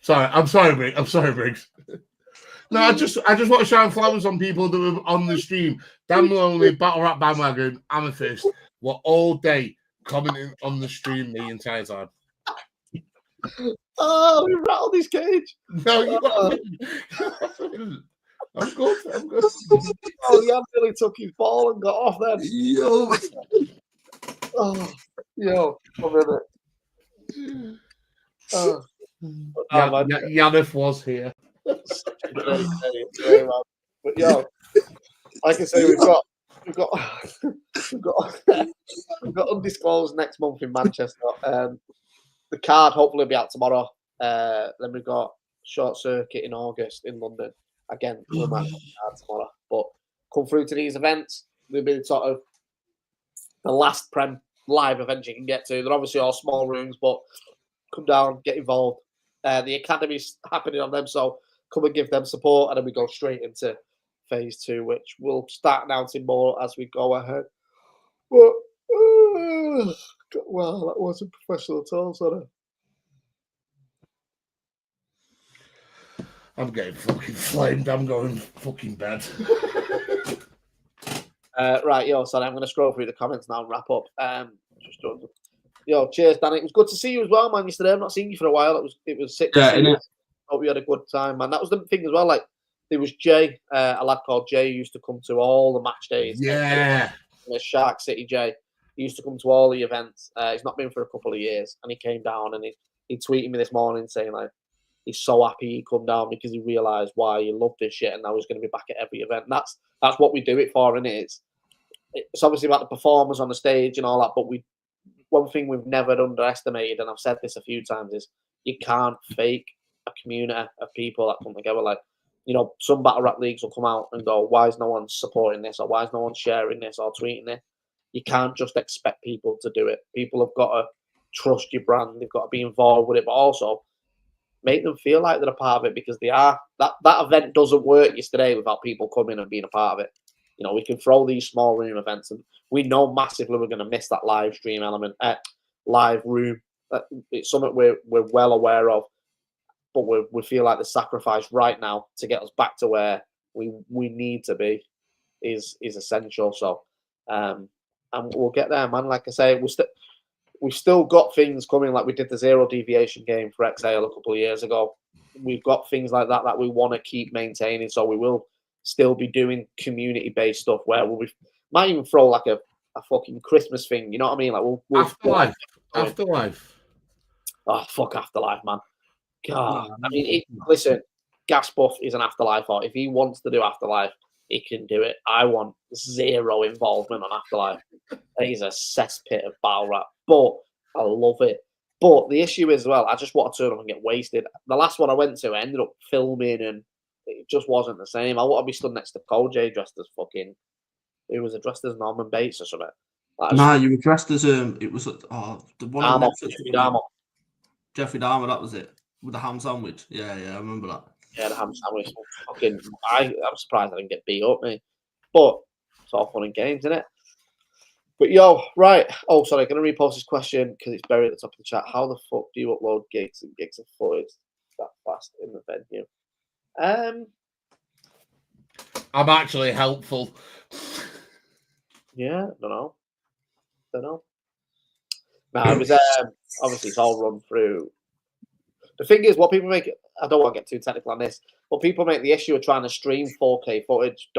Sorry, I'm sorry, Briggz. No, I just want to shine flowers on people that were on the stream. Dan Maloney, Battle Rap Bandwagon, Amethyst were all day commenting on the stream the entire time. Oh, we rattled his cage. No, you got I'm good. Oh, Jan really took his ball and got off then. Yo. Come in it. Oh. Yannick was here. But yo, like I say, we've got undisclosed next month in Manchester. The card hopefully will be out tomorrow. Then we've got Short Circuit in August in London. Again, we might have the card tomorrow. But come through to these events. They'll be sort of the last Prem live events you can get to. They're obviously all small rooms, but come down, get involved. The academy's happening on them, so come and give them support, and then we go straight into phase 2, which we'll start announcing more as we go ahead. But well, that wasn't professional at all, sorry. I'm getting fucking flamed. I'm going fucking bed. Right, sorry, I'm going to scroll through the comments now and wrap up. Cheers, Danny. It was good to see you as well, man. Yesterday, I've not seen you for a while. It was sick. Yeah, Hope you had a good time, man. That was the thing as well. Like there was Jay, a lad called Jay, who used to come to all the match days. Yeah, Shark City Jay. He used to come to all the events. He's not been for a couple of years, and he came down and he tweeted me this morning saying like he's so happy he come down because he realised why he loved this shit, and now he's going to be back at every event. And that's what we do it for, innit? It's obviously about the performers on the stage and all that, but one thing we've never underestimated, and I've said this a few times, is you can't fake a community of people that come together. Like, some battle rap leagues will come out and go, why is no one supporting this, or why is no one sharing this or tweeting it? You can't just expect people to do it. People have got to trust your brand. They've got to be involved with it, but also make them feel like they're a part of it, because they are. That event doesn't work yesterday without people coming and being a part of it. We can throw these small room events, and we know massively we're going to miss that live stream element, live room. It's something we're well aware of, but we feel like the sacrifice right now to get us back to where we need to be is essential. So, and we'll get there, man. Like I say, we've still got things coming, like we did the zero deviation game for Exhale a couple of years ago. We've got things like that we want to keep maintaining. So we will still be doing community-based stuff where we might even throw like a fucking Christmas thing. You know what I mean? Like we'll Afterlife. Oh, fuck Afterlife, man. God. I mean, listen, Gas Buff is an Afterlife art. If he wants to do Afterlife, he can do it. I want zero involvement on Afterlife. He's a cesspit of battle rap, but I love it. But the issue is, well, I just want to turn up and get wasted. The last one I went to, I ended up filming, and it just wasn't the same. I want to be stood next to Cole J dressed as fucking. Who was it, dressed as Norman Bates or something? Nah, you were dressed as it was the one on Netflix. Jeffrey Dahmer, that was it, with the ham sandwich. Yeah, I remember that. Yeah, the ham sandwich. Fucking, I'm surprised I didn't get beat up, mate. But it's all fun and games, isn't it? But yo, right. Oh, sorry, I'm gonna repost this question because it's buried at the top of the chat. How the fuck do you upload gigs and gigs of footage that fast in the venue? I'm actually helpful. Yeah, don't know. No, it was obviously it's all run through. The thing is, what people make, I don't want to get too technical on this, but people make the issue of trying to stream 4K footage.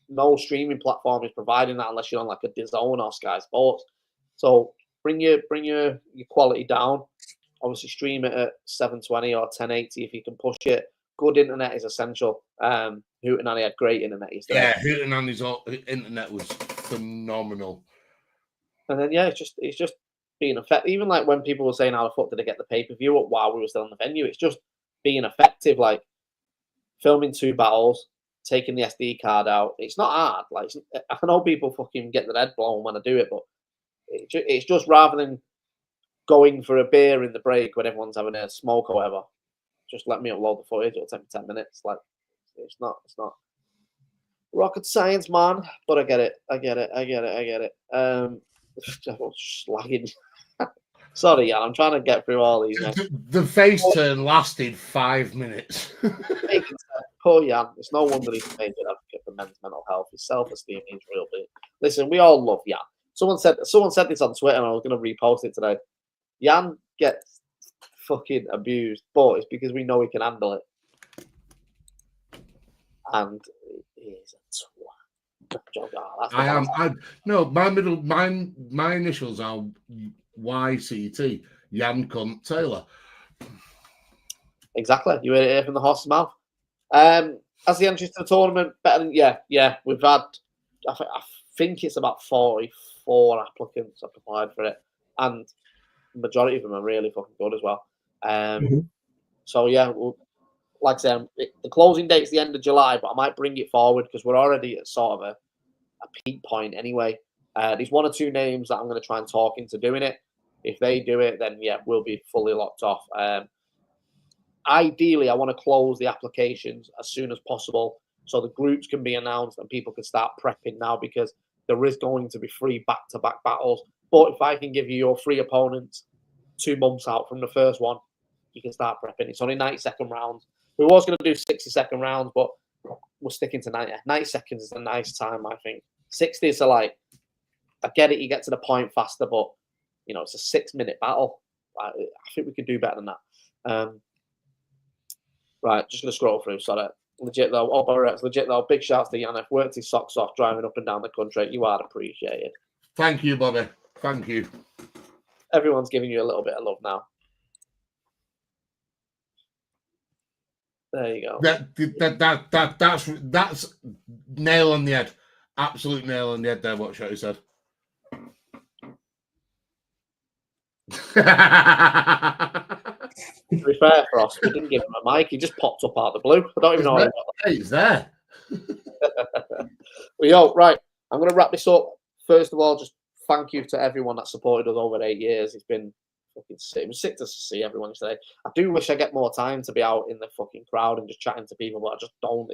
No streaming platform is providing that unless you're on like a DAZN or Sky Sports. So bring your quality down. Obviously, stream it at 720 or 1080 if you can push it. Good internet is essential. Hootenanny had great internet yesterday. Yeah, Hootenanny's internet was phenomenal. And then it's just being effective. Even like when people were saying, how the fuck did I get the pay-per-view while we were still in the venue? It's just being effective, like filming 2 battles, taking the SD card out. It's not hard. Like, I know people fucking get their head blown when I do it, but it's just rather than going for a beer in the break when everyone's having a smoke or whatever, just let me upload the footage. It'll take me 10 minutes. Like, it's not rocket science, man. But I get it. Slagging. Sorry, Jan, I'm trying to get through all these. The face turn lasted 5 minutes. Poor Jan. It's no wonder he's a major advocate for men's mental health. His self-esteem is real big. Listen, we all love Jan. Someone said this on Twitter, and I was going to repost it today. Jan gets fucking abused, but it's because we know he can handle it. And he's a twat. My initials are YCT. Jan Cunt Taylor. Exactly. You heard it here from the horse's mouth. As the entries to the tournament, better than we've had. I think it's about 44 applicants have applied for it, and the majority of them are really fucking good as well. So yeah, like I said, the closing date's the end of July, but I might bring it forward because we're already at sort of a peak point anyway. There's 1 or 2 names that I'm going to try and talk into doing it. If they do it, then we'll be fully locked off. Ideally, I want to close the applications as soon as possible so the groups can be announced and people can start prepping now, because there is going to be 3 back-to-back battles. But if I can give you your 3 opponents 2 months out from the first one, you can start prepping. It's only 90-second rounds. We was going to do 60-second rounds, but we're sticking to 90. 90 seconds is a nice time, I think. 60 is I get it, you get to the point faster, but it's a 6-minute battle. I think we could do better than that. Right, just going to scroll through. Sorry. Legit though. Oh, Barrett's legit though. Big shouts to Yannick. Worked his socks off driving up and down the country. You are appreciated. Thank you, Bobby. Thank you. Everyone's giving you a little bit of love now. There you go. That's nail on the head. Absolute nail on the head there, what Shotty said. To be fair for us, we didn't give him a mic. He just popped up out of the blue. I don't even know. He's there. Well, right. I'm going to wrap this up. First of all, just thank you to everyone that supported us over 8 years. It's been fucking sick. It was sick to see everyone today. I do wish I get more time to be out in the fucking crowd and just chatting to people, but I just don't.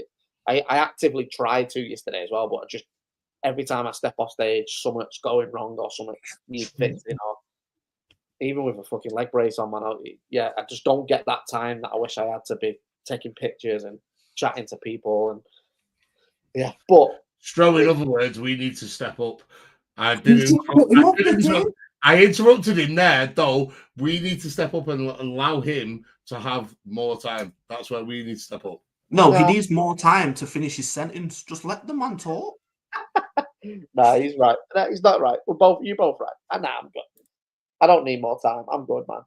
I actively tried to yesterday as well, but I just every time I step off stage, something's going wrong or something needs fixing. Even with a fucking leg brace on, man, I just don't get that time that I wish I had to be taking pictures and chatting to people. And but Stro, in other words, we need to step up. I interrupted him there, though. We need to step up and allow him to have more time. That's where we need to step up. No, he needs more time to finish his sentence. Just let the man talk. Nah, he's right. Nah, he's not right. You're both right. Nah, I'm good. I don't need more time. I'm good, man.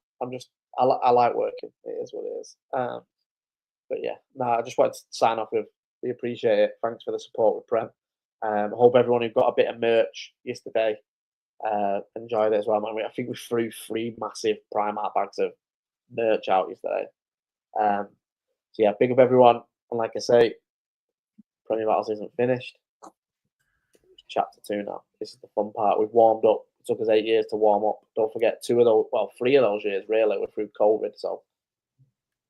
I like working. It is what it is. But yeah, I just wanted to sign off with, we appreciate it. Thanks for the support with Prem. I hope everyone who got a bit of merch yesterday enjoyed it as well, man. I think we threw 3 massive Primark bags of merch out yesterday. So yeah, big up everyone. And like I say, Premier Battles isn't finished. Chapter 2 now. This is the fun part. We've warmed up. It took us 8 years to warm up. Don't forget 3 of those years really were through COVID. So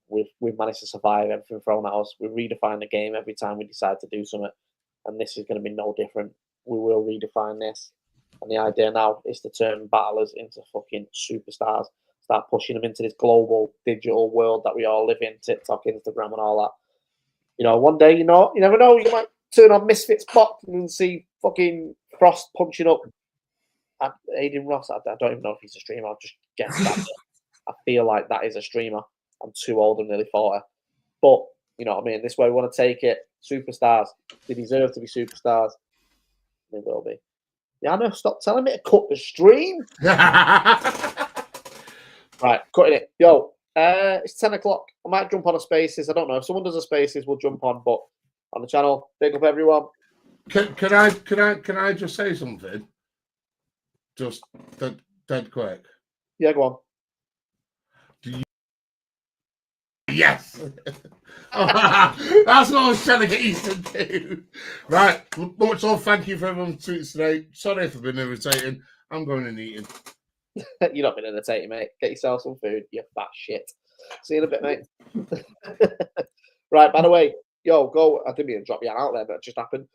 we've managed to survive everything thrown at us. We redefine the game every time we decide to do something. And this is going to be no different. We will redefine this. And the idea now is to turn battlers into fucking superstars. Start pushing them into this global digital world that we all live in, TikTok, Instagram, and all that. You know, one day, you never know. You might turn on Misfits box and see fucking Frost punching up at Aiden Ross. I don't even know if he's a streamer. I'll just guess that. I feel like that is a streamer. I'm too old and nearly 40. But, you know what I mean? This way we want to take it. Superstars. They deserve to be superstars. They will be. Yana, stop telling me to cut the stream. Right, cutting it. Yo, it's 10 o'clock. I might jump on a Spaces. I don't know. If someone does a Spaces, we'll jump on. But on the channel, big up everyone. Can I just say something? Just dead quick. Yeah, go on. Yes. That's what I was trying to get you to do. Right. Much love. Thank you for everyone's tweets today. Sorry if I've been irritating. I'm going and eating. You're not been entertaining, mate. Get yourself some food, you fat shit. See you in a bit, mate. Right, by the way, yo, go. I didn't mean to drop you out there, but it just happened.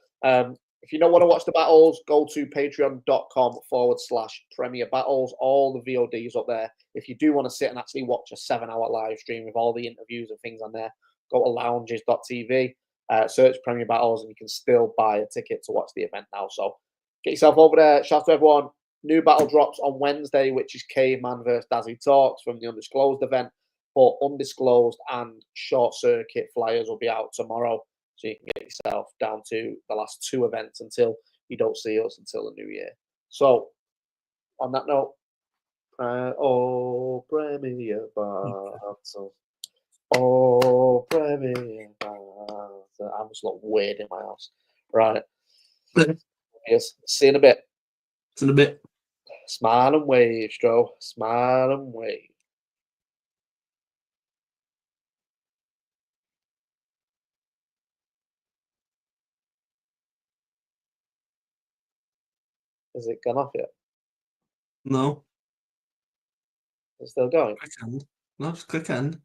If you don't want to watch the battles, go to patreon.com/Premier Battles. All the VODs up there. If you do want to sit and actually watch a 7-hour live stream with all the interviews and things on there, go to lounges.tv, search Premier Battles, and you can still buy a ticket to watch the event now. So get yourself over there. Shout out to everyone. New battle drops on Wednesday, which is Caveman versus Dazzy Talks from the Undisclosed event. But Undisclosed and Short Circuit flyers will be out tomorrow. So you can get yourself down to the last 2 events until you don't see us until the new year. So, on that note, Premier Battles. Premier Battles. I just look weird in my house. Right. Yes. See you in a bit. See you in a bit. Smile and wave, Stro. Smile and wave. Has it gone off yet? No. It's still going? Click end. No, just click end.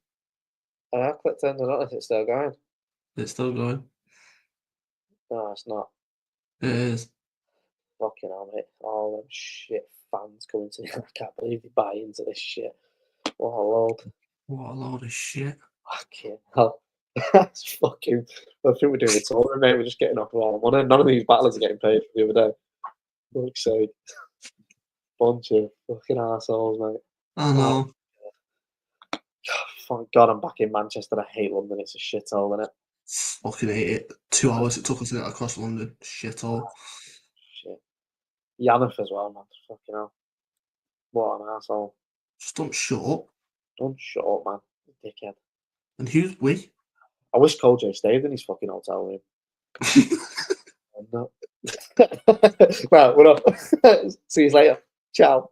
I clicked end. I don't know if it's still going. It's still going. No, it's not. It is. Fucking hell, mate. All them shit fans coming to me. I can't believe they buy into this shit. What a load. What a load of shit. Fucking hell. That's fucking. I think we're doing it all, mate. We're just getting off of all the money. None of these battlers are getting paid for the other day. Fuck's sake. Bunch of fucking assholes, mate. I know. Thank God I'm back in Manchester. I hate London. It's a shithole, isn't it? Fucking hate it. 2 hours it took us to get across London. Shithole. Shit. Yannick as well, man. Fucking hell. What an asshole. Just don't shut up. Don't shut up, man. Dickhead. And who's we? I wish Kojo stayed in his fucking hotel room. No. Right, we're up. See you later. Ciao.